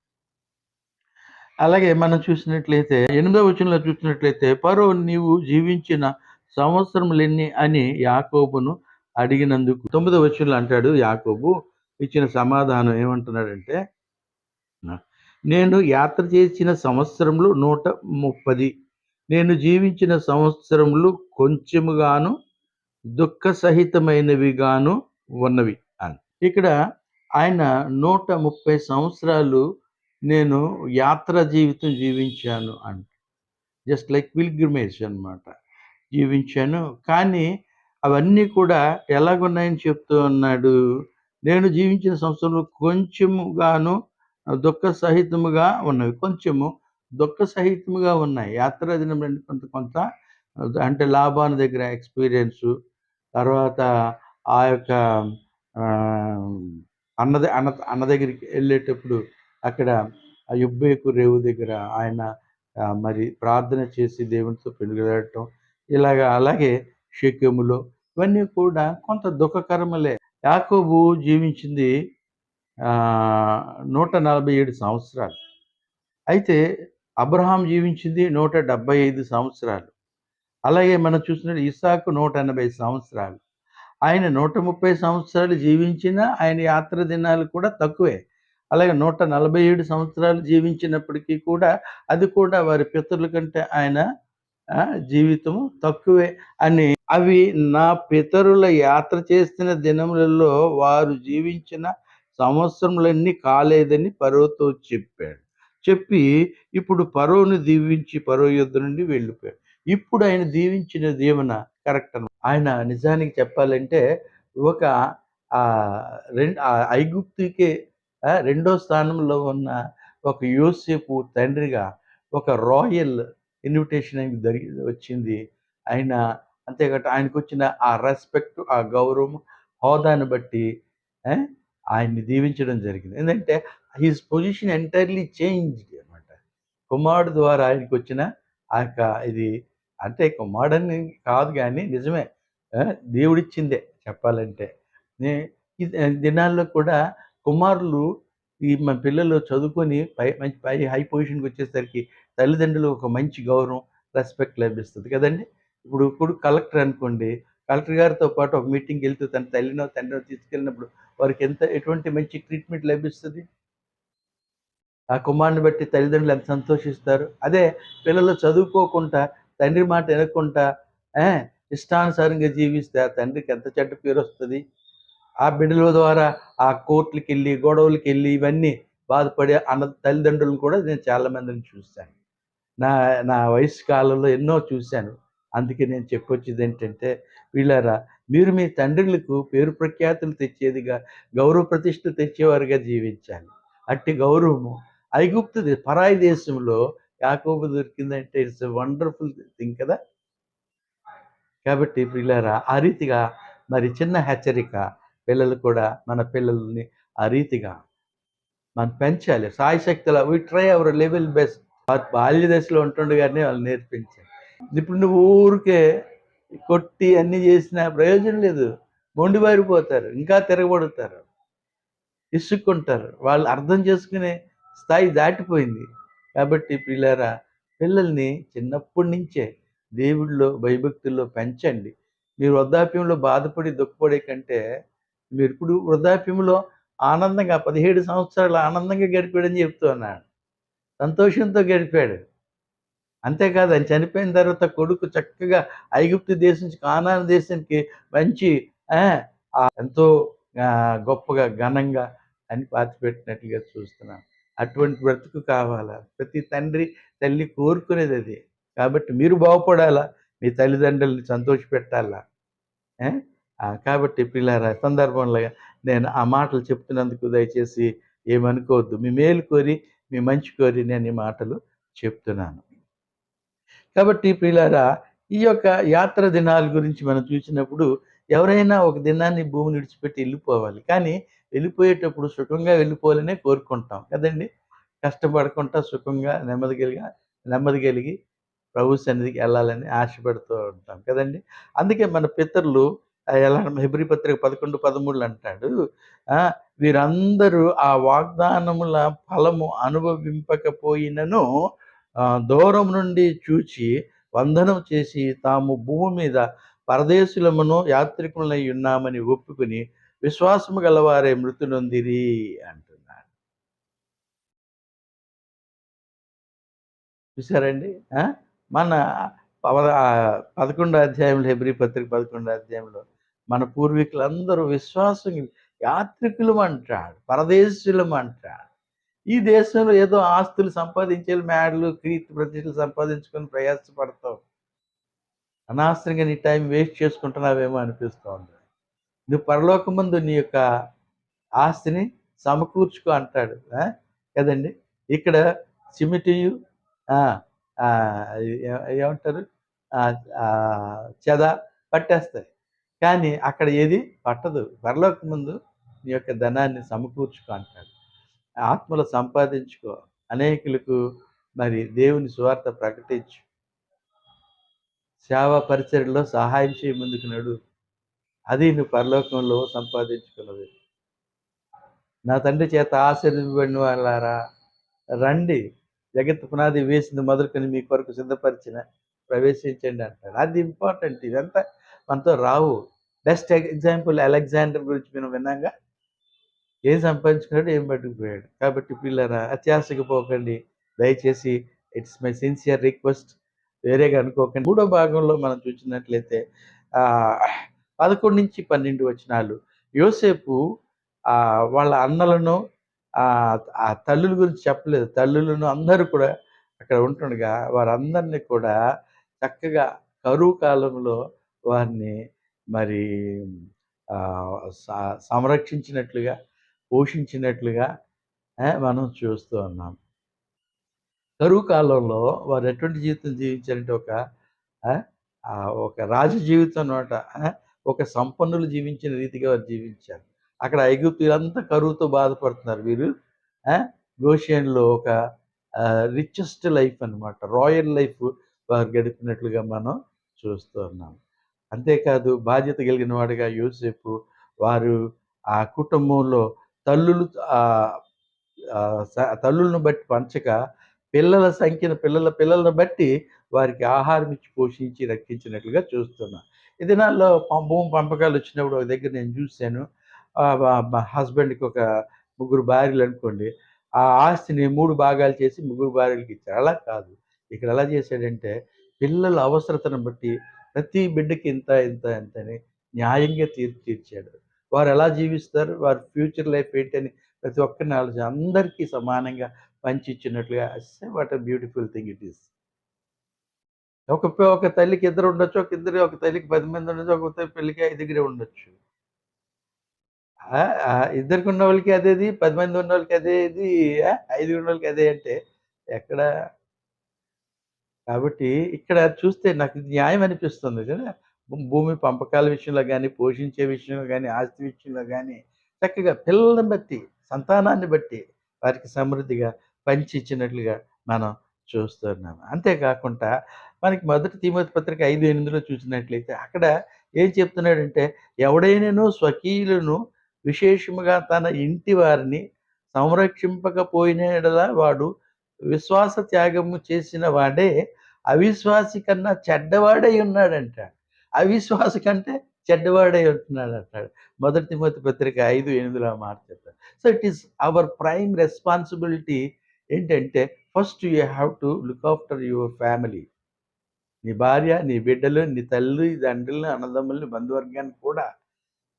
అలాగే మనం చూసినట్లయితే 8వ వచనంలో చూసినట్లయితే, ఫరో నీవు జీవించిన సంవత్సరములెన్ని అని యాకోబును అడిగినందుకు 9వ వచనంలో అంటాడు యాకోబు ఇచ్చిన సమాధానం ఏమంటున్నాడంటే, నేను యాత్ర చేసిన సంవత్సరములు 130, నేను జీవించిన సంవత్సరములు కొంచెముగాను దుఃఖ సహితమైనవిగాను ఉన్నవి అని. ఇక్కడ ఆయన 130 సంవత్సరాలు నేను యాత్రా జీవితం జీవించాను అంట. జస్ట్ లైక్ పిల్గ్రిమేజ్ అన్నమాట. జీవించాను. కానీ అవన్నీ కూడా ఎలాగున్నాయని చెప్తూ ఉన్నాడు. నేను జీవించిన సంవత్సరంలో కొంచెముగాను దుఃఖ సహితముగా ఉన్నవి. కొంచెము దుఃఖ సహితముగా ఉన్నాయి. యాత్రా దినం కొంత కొంత అంటే లాబాను దగ్గర ఎక్స్‌పీరియన్సు, తర్వాత ఆ యొక్క ఆహ్, అన్న దగ్గరికి ఎళ్ళేటప్పుడు అక్కడ ఆ యొబ్బేకు రేవు దగ్గర ఆయన మరి ప్రార్థన చేసి దేవునితో పెనుగులాడటం, అలాగే షెకెములో ఇవన్నీ కూడా కొంత దుఃఖకరములే. యాకోబు జీవించింది 147 సంవత్సరాలు. అయితే అబ్రహాం జీవించింది 175 సంవత్సరాలు. అలాగే మనం చూసినట్టు ఇస్సాకు 180 సంవత్సరాలు. ఆయన 130 సంవత్సరాలు జీవించినా ఆయన యాత్ర దినాలు కూడా తక్కువే. అలాగే 147 సంవత్సరాలు జీవించినప్పటికీ కూడా అది కూడా వారి పితరుల కంటే ఆయన జీవితము తక్కువే అని, అవి నా పితరుల యాత్ర చేసిన దినములలో వారు జీవించిన సంవత్సరములన్నీ కాలేదని ఫరోతో చెప్పాడు. చెప్పి ఇప్పుడు ఫరోను దీవించి ఫరో యొద్ద నుండి వెళ్ళిపోయాడు. ఇప్పుడు ఆయన దీవించిన దీవెన కరెక్ట్ అన్నమాట. ఆయన నిజానికి చెప్పాలంటే ఒక ఐగుప్తుకే రెండో స్థానంలో ఉన్న ఒక యోసేపు తండ్రిగా ఒక రాయల్ ఇన్విటేషన్ ఆయనకి వచ్చింది. ఆయన అంతేకాక ఆయనకొచ్చిన ఆ రెస్పెక్ట్, ఆ గౌరవం, హోదాను బట్టి ఆయన్ని దీవించడం జరిగింది. ఏందంటే హిస్ పొజిషన్ ఎంటైర్‌లీ చేంజ్డ్ అన్నమాట. కుమారుడు ద్వారా ఆయనకొచ్చిన ఆ యొక్క ఇది, అంటే కుమారుడని కాదు గానీ నిజమే. దేవుడిచ్చిందే చెప్పాలంటే. నే దినాల్లో కూడా కుమారులు మన పిల్లలు చదువుకొని మంచి హై పొజిషన్‌కి వచ్చేసరికి తల్లిదండ్రులు ఒక మంచి గౌరవం, రెస్పెక్ట్ లభిస్తది కదండీ! ఇప్పుడు కొడుకు కలెక్టర్ అనుకోండి. కలెక్టర్ గారితో పాటు ఒక మీటింగ్‌కెళ్తూ తన తల్లినో, తండ్రినో తీసుకెళ్ళినప్పుడు వారికి ఎటువంటి మంచి ట్రీట్‌మెంట్ లభిస్తది? ఆ కుమారుడిని బట్టి తల్లిదండ్రులు ఎంత సంతోషిస్తారు. అదే పిల్లలు చదువుకోకుండా, తండ్రి మాట వినకుండా ఇష్టానుసారంగా జీవిస్తే ఆ తండ్రికి ఎంత చెడ్డ పేరొస్తది. ఆ బిడ్డల ద్వారా ఆ కోర్టులకెళ్ళి, గొడవలకెళ్ళి ఇవన్నీ బాధపడే తల్లిదండ్రులను కూడా నేను చాలా మందిని చూశాను. నా నా వయస్సు కాలంలో ఎన్నో చూశాను. అందుకే నేను చెప్పొచ్చేదేంటంటే, ప్రియులారా, మీరు మీ తండ్రులకు పేరు ప్రఖ్యాతులు తెచ్చేదిగా, గౌరవ ప్రతిష్టలు తెచ్చేవారుగా జీవించాలి. అట్టి గౌరవము పరాయి దేశంలో యాకోబు దొరికిందంటే ఇట్స్ ఎ వండర్‌ఫుల్ థింగ్ కదా! కాబట్టి ప్రియులారా, ఆ రీతిగా మరి చిన్న హెచ్చరిక, పిల్లలు కూడా మన పిల్లల్ని ఆ రీతిగా మనం పెంచాలి. శాయశక్తుల we try our level best. బాల్య దశలో ఉంటుండగానే వాళ్ళు నేర్పించాలి. ఇప్పుడు నువ్వు ఊరికే కొట్టి అన్నీ చేసినా ప్రయోజనం లేదు. మొండిబారిపోతారు. ఇంకా తిరగబడుతారు. ఇసుక్కుంటారు. వాళ్ళు అర్థం చేసుకునే స్థాయి దాటిపోయింది. కాబట్టి ప్రియులారా, పిల్లల్ని చిన్నప్పటి నుంచే దేవుడిలో, భయభక్తుల్లో పెంచండి. మీరు వృద్ధాప్యంలో బాధపడి, దుఃఖపడే కంటే, మీరిప్పుడు వృద్ధాప్యంలో ఆనందంగా 17 సంవత్సరాలు ఆనందంగా గడిపాడని చెప్తూ ఉన్నాడు. సంతోషంతో గడిపాడు. అంతేకాదు ఆయన చనిపోయిన తర్వాత కొడుకు చక్కగా ఐగుప్తు దేశం నుంచి కానాను దేశానికి మంచి ఆ! ఎంతో గొప్పగా, ఘనంగా అని పాతిపెట్టినట్లుగా చూస్తున్నాం. అటువంటి బ్రతుకు కావాలా? ప్రతి తండ్రి, తల్లి కోరుకునేదదే. కాబట్టి మీరు బాగుపడాలా, మీ తల్లిదండ్రులని సంతోషపెట్టాలా. ఏ? కాబట్టి ప్రియులారా సందర్భంలో నేను ఆ మాటలు చెప్తున్నందుకు దయచేసి ఏమనుకోవద్దు. మీ మేలు కోరి, మీ మంచి కోరి నేను ఈ మాటలు చెప్తున్నాను. కాబట్టి ప్రియులారా, ఈ యొక్క యాత్ర దినాల గురించి మనం చూసినప్పుడు ఎవరైనా ఒక దినాన్ని భూమిని విడిచిపెట్టి వెళ్ళిపోవాలి. కానీ వెళ్ళిపోయేటప్పుడు సుఖంగా వెళ్ళిపోవాలనే కోరుకుంటాం కదండీ! కష్టపడకుండా సుఖంగా నెమ్మది కలిగి ప్రభు సన్నిధికి ఎళ్ళాలని ఆశపడుతూ ఉంటాం కదండీ! అందుకే మన పితరులు ఎలా హెబ్రీ పత్రిక 11, 13 అంటాడు. వీరందరూ ఆ వాగ్దానముల ఫలము అనుభవింపకపోయినను దూరం నుండి చూచి వందనం చేసి తాము భూమి మీద పరదేశులమును యాత్రికులనై ఉన్నామని ఒప్పుకొని విశ్వాసము గలవారే మృతి నొందిరి అంటున్నాడు. చూసారండి? ఆ! మన 11 అధ్యాయంలో హెబ్రీ పత్రిక 11 అధ్యాయంలో మన పూర్వీకులందరూ విశ్వాసం యాత్రికులమంటాడు. పరదేశులమంటాడు. ఈ దేశంలో ఏదో ఆస్తులు సంపాదించేలు మేడలు, కీర్తి ప్రతిష్టలు సంపాదించుకొని ప్రయాసపడతావు. అనవసరంగా నీ టైం వేస్ట్ చేసుకుంటున్నావేమో అనిపిస్తోంది. నువ్వు పరలోకమందు నీ యొక్క ఆస్తిని సమకూర్చుకో అంటాడు. కదండీ! ఇక్కడ సిమిటియు ఆ! ఏమంటారు? చెద పట్టేస్తాయి. కానీ అక్కడ ఏది పట్టదు. పరలోకమందు నీ యొక్క ధనాన్ని సమకూర్చుకో అంటాడు. ఆత్మలు సంపాదించుకో. అనేకులకు మరి దేవుని సువార్త ప్రకటించు. సేవా పరిచర్యలో సహాయం చేయి, ముందుకు నడు. అది నువ్వు పరలోకంలో సంపాదించుకున్నది. నా తండ్రి చేత ఆశీర్వదింపబడిన వాళ్ళారా రండి, జగత్తు పునాది వేసింది మొదలుకొని మీ కొరకు సిద్ధపరిచిన ప్రవేశించండి అంటాడు. అది ఇంపార్టెంట్. ఇదంతా మనతో రావు. బెస్ట్ ఎగ్జాంపుల్ అలెగ్జాండర్ గురించి మనం విన్నాంగా. ఏం సంపాదించుకున్నాడు, ఏం పట్టుకుపోయాడు. కాబట్టి పిల్లరా అత్యాశకు పోకండి. దయచేసి ఇట్స్ మై సిన్సియర్ రిక్వెస్ట్. వేరేగా అనుకోకండి. మూడో భాగంలో మనం చూసినట్లయితే 11-12 వచనాలు. యోసేపు వాళ్ళ అన్నలను ఆ తల్లుల గురించి చెప్పలేదు. తల్లులను అందరూ కూడా అక్కడ ఉంటుండగా వారందరినీ కూడా చక్కగా కరువు కాలంలో వారిని మరి సంరక్షించినట్లుగా, పోషించినట్లుగా మనం చూస్తూ ఉన్నాం. కరువు కాలంలో వారు ఎటువంటి జీవితం జీవించారంటే ఒక రాజు జీవితం అన్నమాట. ఒక సంపన్నులు జీవించిన రీతిగా వారు జీవించారు. అక్కడ ఐగుప్తీయులంతా కరువుతో బాధపడుతున్నారు. వీరు గోషెన్‌లో ఒక రిచెస్ట్ లైఫ్ అన్నమాట. రాయల్ లైఫ్ వారు గడిపినట్లుగా మనం చూస్తూ ఉన్నాం. అంతేకాదు బాధ్యత కలిగిన వాడిగా యోసేపు వారు ఆ కుటుంబంలో తల్లులు తల్లులను బట్టి పంచక పిల్లల సంఖ్యను పిల్లలను బట్టి వారికి ఆహారం ఇచ్చి పోషించి రక్షించినట్లుగా చూస్తున్నాం. ఈ దినాల్లో భూమి పంపకాలు వచ్చినప్పుడు ఒక దగ్గర నేను చూశాను. మా హస్బెండ్‌కి ఒక ముగ్గురు భార్యలు అనుకోండి. ఆ ఆస్తిని 3 భాగాలు చేసి ముగ్గురు భార్యలకి ఇచ్చారు. అలా కాదు. ఇక్కడ ఎలా చేశాడంటే పిల్లల అవసరతను బట్టి ప్రతి బిడ్డకి ఇంత అని న్యాయంగా తీర్చాడు. వారు ఎలా జీవిస్తారు, వారి ఫ్యూచర్ లైఫ్ ఏంటని ప్రతి ఒక్కరిని ఆలోచించి అందరికీ సమానంగా పంచిచ్చినట్లుగా what a beautiful thing it is. ఒక తల్లికి ఇద్దరు ఉండొచ్చు. ఒక తల్లికి 10 మంది ఉండొచ్చు. ఒక పెళ్ళికి ఐదుగురే ఉండొచ్చు. ఇద్దరికి ఉన్నోళ్ళకి అదేది, 10 మంది ఉన్నోళ్ళకి అదేది, ఐదుగురు ఉన్నోళ్ళకి అదే అంటే ఎక్కడ? కాబట్టి ఇక్కడ చూస్తే నాకు ఇది న్యాయం అనిపిస్తుంది కదా! భూమి పంపకాల విషయంలో గాని, పోషించే విషయంలో గాని, ఆస్తి విషయంలో గాని చక్కగా పిల్లలను బట్టి, సంతానాన్ని బట్టి వారికి సమృద్ధిగా పంచి ఇచ్చినట్లుగా మనం చూస్తున్నాం. అంతేకాకుండా మనకి మొదటి తిమోతి పత్రిక 5:8లో చూసినట్లయితే అక్కడ ఏం చెప్తున్నాడంటే ఎవడైనను స్వకీయులను విశేషముగా తన ఇంటి వారిని సంరక్షింపకపోయిన యెడల వాడు విశ్వాస త్యాగము చేసిన వాడే అవిశ్వాసి కన్నా చెడ్డవాడై ఉన్నాడంట. అవిశ్వాసి కంటే చెడ్డవాడై ఉంటున్నాడు అంటాడు. మొదటి తిమోతి పత్రిక 5:8లో ఆ మాట చెప్పారు. So it is our prime responsibility ఏంటంటే first you have to look after your family. నీ భార్య, నీ బిడ్డలు, నీ తల్లి, తండ్రులను, అన్నదమ్ములని, బంధువర్గాన్ని కూడా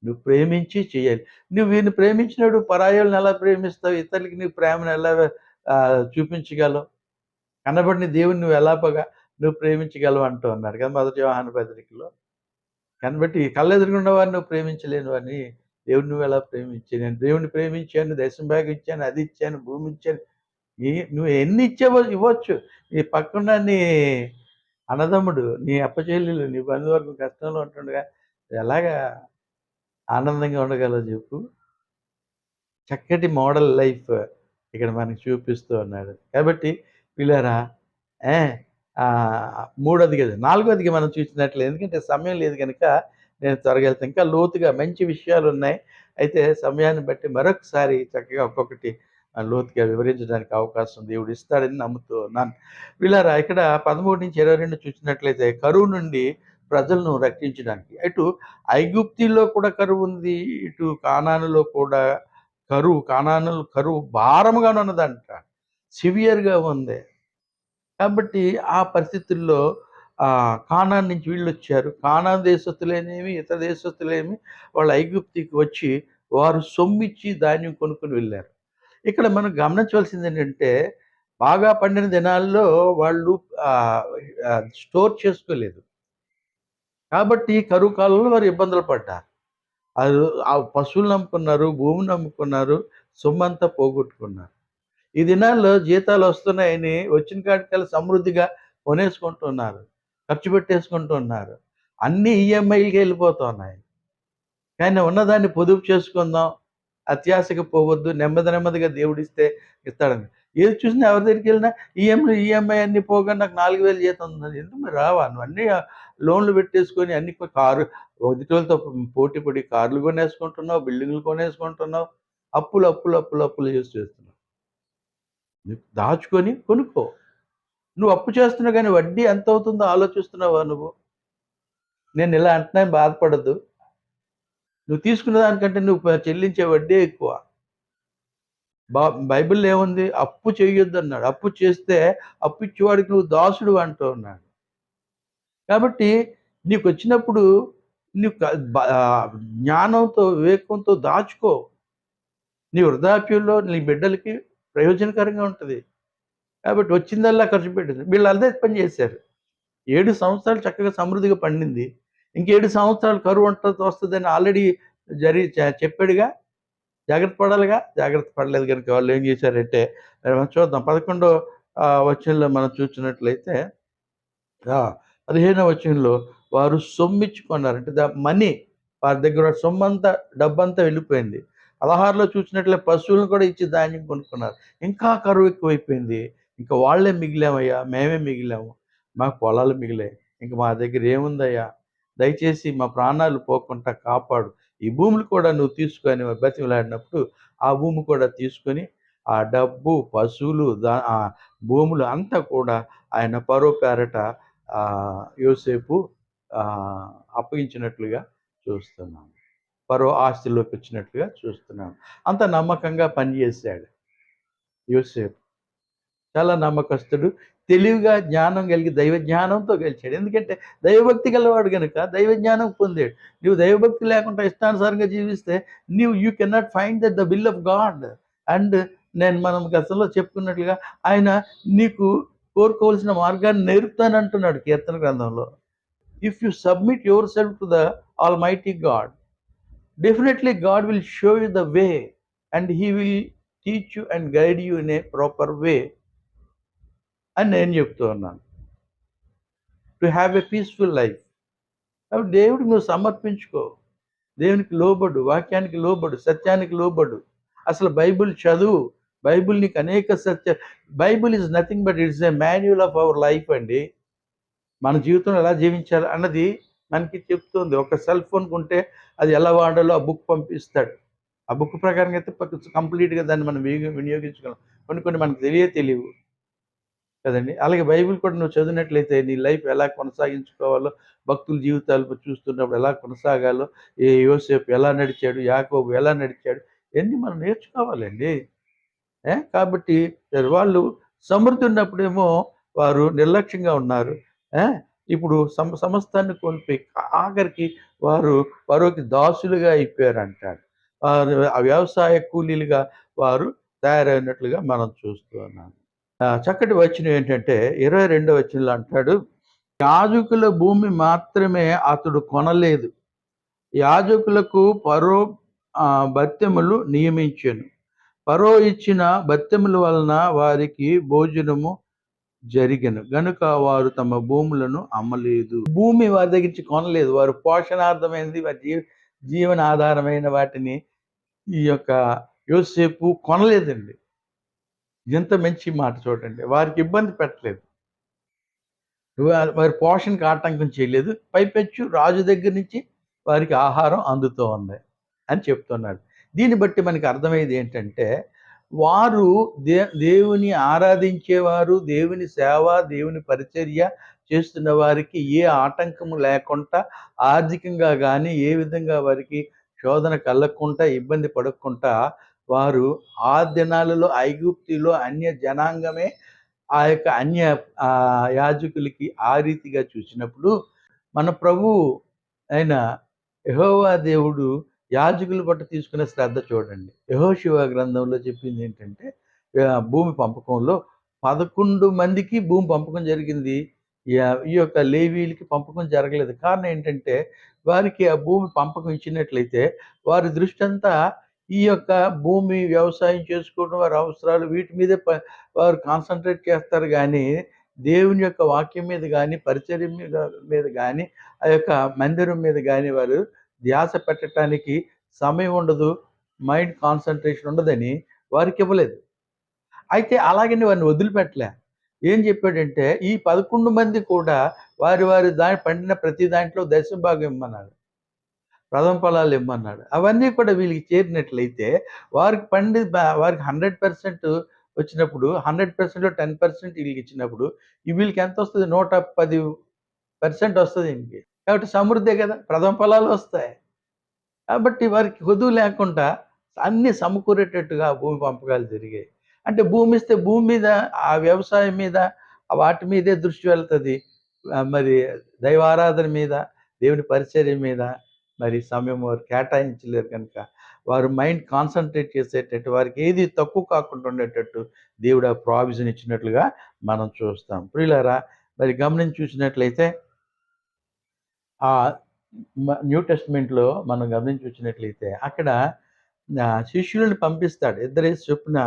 నువ్వు ప్రేమించి చేయాలి. నువ్వు వీరిని ప్రేమించినప్పుడు పరాయోళ్ళని ఎలా ప్రేమిస్తావు? ఇతరులకి నీ ప్రేమను ఎలా చూపించగలవు? కనబడిన దేవుడిని నువ్వు ప్రేమించగలవు అంటూ ఉన్నాడు కదా మొదటి యోహాను పత్రికలో. కనబట్టి కళ్ళెదురుగున్న వారిని నువ్వు ప్రేమించలేని వాడిని దేవుడిని నువ్వు ఎలా ప్రేమించావు? నేను దేవుడిని ప్రేమించాను, దశమ భాగం ఇచ్చాను, అది ఇచ్చాను, భూమి ఇచ్చాను. నువ్వు ఎన్ని ఇచ్చావో ఇవ్వచ్చు. నీ పక్కన నీ అన్నదమ్ముడు, నీ అప్పచెల్లెలు, నీ బంధువర్గం కష్టంలో ఉంటుండగా ఎలాగా ఆనందంగా ఉండగలవు చెప్పు? చక్కటి మోడల్ లైఫ్ ఇక్కడ మనకి చూపిస్తూ ఉన్నాడు. కాబట్టి పిల్లారా, ఏ మూడోదిగా నాలుగోదిగా మనం చూసినట్లే, ఎందుకంటే సమయం లేదు కనుక నేను త్వరగా వెళ్తాను. ఇంకా లోతుగా మంచి విషయాలు ఉన్నాయి. అయితే సమయాన్ని బట్టి మరొకసారి చక్కగా ఒక్కొక్కటి లోతుగా వివరించడానికి అవకాశం దేవుడు ఇస్తాడని నమ్ముతూ ఉన్నాను. పిల్లారా, ఇక్కడ 13-22 చూసినట్లయితే కరువు నుండి ప్రజలను రక్షించడానికి, అటు ఐగుప్తులో కూడా కరువు ఉంది, ఇటు కానానులో కూడా కరువు భారముగా ఉన్నదంట, సివియర్గా ఉంది. కాబట్టి ఆ పరిస్థితుల్లో కానాను నుంచి వీళ్ళొచ్చారు. కానాను దేశస్తులేనేమి, ఇతర దేశస్తులేమి వాళ్ళు ఐగుప్తుకి వచ్చి వారు సొమ్మిచ్చి ధాన్యం కొనుక్కొని వెళ్ళారు. ఇక్కడ మనం గమనించవలసింది ఏంటంటే, బాగా పండిన దినాల్లో వాళ్ళు స్టోర్ చేసుకోలేదు. కాబట్టి కరువు కాలంలో వారు ఇబ్బందులు పడ్డారు. ఆ పశువులు నమ్ముకున్నారు, భూమిని నమ్ముకున్నారు, సొమ్మంతా పోగొట్టుకున్నారు. ఈ దినాల్లో జీతాలు వస్తున్నాయని వచ్చిన కాడికల్లా సమృద్ధిగా కొనేసుకుంటున్నారు, ఖర్చు పెట్టేసుకుంటున్నారు. అన్నీ ఈఎంఐలకి వెళ్ళిపోతున్నాయి. కానీ ఉన్నదాన్ని పొదుపు చేసుకుందాం, అత్యాశకు పోవద్దు, నెమ్మదిగా దేవుడిస్తే ఇస్తాడని. ఏది చూసినా ఎవరి దగ్గరికి వెళ్ళినా ఈఎంఐ అన్నీ పోగా నాకు 4000 జీతం ఉందని. ఎందుకు మరి రావా? నువ్వు అన్నీ లోన్లు పెట్టేసుకొని అన్ని కారు ఎదుటోళ్ళతో పోటీ పడి కార్లు కొనేసుకుంటున్నావు, బిల్డింగ్లు కొనేసుకుంటున్నావు, అప్పులు చేస్తున్నావు. దాచుకొని కొనుక్కో. నువ్వు అప్పు చేస్తున్నావు కానీ వడ్డీ ఎంత అవుతుందో ఆలోచిస్తున్నావా నువ్వు? నేను ఇలా అంటున్నాను, బాధపడద్దు. నువ్వు తీసుకున్న దానికంటే నువ్వు చెల్లించే వడ్డీ ఎక్కువ. బైబిల్లో ఏముంది? అప్పు చేయొద్దు అన్నాడు. అప్పు చేస్తే అప్పు ఇచ్చేవాడికి నువ్వు దాసుడు అంటూ ఉన్నాడు. కాబట్టి నీకు వచ్చినప్పుడు నీవు జ్ఞానంతో, వివేకంతో దాచుకో. నీ వృద్ధాప్యంలో నీ బిడ్డలకి ప్రయోజనకరంగా ఉంటుంది. కాబట్టి వచ్చిందల్లా ఖర్చు పెట్టింది. వీళ్ళు అదే పని చేశారు. 7 సంవత్సరాలు చక్కగా సమృద్ధిగా పండింది. ఇంక 7 సంవత్సరాలు కరువు వస్తుందని ఆల్రెడీ చెప్పాడుగా. జాగ్రత్త పడాలిగా. జాగ్రత్త పడలేదు కనుక వాళ్ళు ఏం చేశారంటే, మనం చూద్దాం 11వ వచనంలో మనం చూసినట్లయితే 15వ వచనంలో వారు సొమ్మిచ్చుకున్నారు. అంటే మనీ, వారి దగ్గర సొమ్మంతా, డబ్బంతా వెళ్ళిపోయింది. 16లో చూసినట్లే పశువులను కూడా ఇచ్చి ధాన్యం కొనుక్కున్నారు. ఇంకా కరువు ఎక్కువైపోయింది. ఇంకా వాళ్ళే మిగిలామయ్యా, మేమే మిగిలాము, మాకు పొలాలు మిగిలాయి, ఇంక మా దగ్గర ఏముందయ్యా, దయచేసి మా ప్రాణాలు పోకుండా కాపాడు, ఈ భూములు కూడా నువ్వు తీసుకొని బతిమలాడినప్పుడు ఆ భూమి కూడా తీసుకొని ఆ డబ్బు, పశువులు, భూములు అంతా కూడా ఆయన ఫరో పేరట యోసేపు అప్పగించినట్లుగా చూస్తున్నాం. ఫరో ఆస్తిలోకి వచ్చినట్లుగా చూస్తున్నాం. అంత నమ్మకంగా పనిచేశాడు యోసేపు. చాలా నమ్మకస్తుడు, తెలివిగా, జ్ఞానం కలిగి దైవ జ్ఞానంతో గెలిచాడు. ఎందుకంటే దైవభక్తి గలవాడు కనుక దైవ జ్ఞానం పొందాడు. నువ్వు దైవభక్తి లేకుండా ఇష్టానుసారంగా జీవిస్తే you cannot find the will of God. And మనం గతంలో చెప్పుకున్నట్లుగా ఆయన నీకు కోరుకోవాల్సిన మార్గాన్ని నేర్పుతానంటున్నాడు కీర్తన గ్రంథంలో. If you submit your self to the all mighty God, definitely God will show you the way and he will teach you and guide you in a proper way అని నేను చెప్తూ ఉన్నాను. To have a peaceful life. కాబట్టి దేవుడికి నువ్వు సమర్పించుకో, దేవునికి లోబడు, వాక్యానికి లోబడు, సత్యానికి లోబడు. అసలు బైబిల్ చదువు. బైబిల్ నీకు అనేక Bible is nothing but it's a manual of our life అండి. మన జీవితంలో ఎలా జీవించాలి అన్నది మనకి చెప్తుంది. ఒక సెల్ ఫోన్ కొంటే అది ఎలా వాడాలో ఆ బుక్ పంపిస్తాడు. ఆ బుక్ ప్రకారంగా అయితే కంప్లీట్గా దాన్ని మనం వినియోగించగలం. కొన్ని మనకు తెలియవు కదండి. అలాగే బైబిల్ కూడా నువ్వు చదివినట్లయితే నీ లైఫ్ ఎలా కొనసాగించుకోవాలో, భక్తుల జీవితాలు చూస్తున్నప్పుడు ఎలా కొనసాగాలో, యోసేపు ఎలా నడిచాడు, యాకోబు ఎలా నడిచాడు, ఇవన్నీ మనం నేర్చుకోవాలండి. కాబట్టి వాళ్ళు సమృద్ధి ఉన్నప్పుడేమో వారు నిర్లక్ష్యంగా ఉన్నారు. ఇప్పుడు సమస్తాన్ని కోల్పోయి ఆఖరికి వారు వారికి దాసులుగా అయిపోయారు అంటాడు. ఆ వ్యవసాయ కూలీలుగా వారు తయారైనట్లుగా మనం చూస్తూ ఉన్నాం. చక్కటి వచనం ఏంటంటే 22వ వచనంలో అంటాడు, యాజకుల భూమి మాత్రమే అతడు కొనలేదు. యాజకులకు ఫరో భత్యములు నియమించెను. ఫరో ఇచ్చిన భత్యముల వలన వారికి భోజనము జరిగెను గనుక వారు తమ భూములను అమ్మలేదు. భూమి వారి దగ్గర నుంచి కొనలేదు. వారు పోషణార్థమైనది, వారి జీవనాధారమైన వాటిని ఈ యొక్క యోసేపు కొనలేదండి. ఎంత మంచి మాట చూడండి. వారికి ఇబ్బంది పెట్టలేదు. వారి పోషణకు ఆటంకం చేయలేదు. పైపెచ్చు రాజు దగ్గర నుంచి వారికి ఆహారం అందుతూ ఉంది అని చెప్తున్నాడు. దీన్ని బట్టి మనకి అర్థమయ్యేది ఏంటంటే, వారు దేవుని ఆరాధించేవారు, దేవుని సేవ, దేవుని పరిచర్య చేస్తున్న వారికి ఏ ఆటంకము లేకుండా, ఆర్థికంగా కానీ ఏ విధంగా వారికి శోధన కలగకుండా, ఇబ్బంది పడకుండా, వారు ఆ దినాలలో ఐగుప్తులో అన్య జనాంగమే ఆ యొక్క అన్య యాజకులకి ఆ రీతిగా చూసినప్పుడు, మన ప్రభువు అయిన యెహోవా దేవుడు యాజకుల పట్ల తీసుకునే శ్రద్ధ చూడండి. యెహోషువ గ్రంథంలో చెప్పింది ఏంటంటే, భూమి పంపకంలో 11 మందికి భూమి పంపకం జరిగింది. ఈ యొక్క లేవీయులకి పంపకం జరగలేదు. కారణం ఏంటంటే, వారికి ఆ భూమి పంపకం ఇచ్చినట్లయితే వారి దృష్టి అంతా ఈ యొక్క భూమి వ్యవసాయం చేసుకోవడం, వారి అవసరాలు వీటి మీదే వారు కాన్సంట్రేట్ చేస్తారు గానీ, దేవుని యొక్క వాక్యం మీద గానీ, పరిచర్య మీద గానీ, ఆ యొక్క మందిరం మీద గానీ వారు ధ్యాస పెట్టటానికి సమయం ఉండదు. మైండ్ కాన్సంట్రేషన్ ఉండదని వారికివ్వలేదు. అయితే అలాగని వారిని వదిలిపెట్టలే. ఏం చెప్పాడంటే, ఈ 11 మంది కూడా వారి వారి పండిన ప్రతి దాంట్లో దశమభాగం ఇమ్మన్నాడు. ప్రథమ ఫలాలు ఇమ్మన్నాడు. అవన్నీ కూడా వీళ్ళకి చేరినట్లయితే వారికి వారికి 100% వచ్చినప్పుడు 100%లో 10% వీళ్ళకి ఇచ్చినప్పుడు వీళ్ళకి ఎంత వస్తుంది? 110% వస్తది ఈయనకి. కాబట్టి సమృద్ధే కదా! ప్రథమ ఫలాలు వస్తాయి. కాబట్టి వారికి కొదువు లేకుండా అన్నీ సమకూరేటట్టుగా భూమి పంపకాలు జరిగాయి. అంటే భూమి ఇస్తే భూమి మీద, ఆ వ్యవసాయం మీద, వాటి మీదే దృష్టి వెళ్తది. మరి దైవారాధన మీద, దేవుని పరిచర్య మీద మరి సమయం వారు కేటాయించలేరు కనుక, వారు మైండ్ కాన్సంట్రేట్ చేసేటట్టు, వారికి ఏది తక్కువ కాకుండా ఉండేటట్టు దేవుడు ఆ ప్రావిజన్ ఇచ్చినట్లుగా మనం చూస్తాం. ప్రియులారా, మరి గమనించి చూసినట్లయితే న్యూ టెస్ట్‌మెంట్‌లో మనం గమనించి వచ్చినట్లయితే అక్కడ శిష్యులను పంపిస్తాడు. ఇద్దరేసి చొప్పున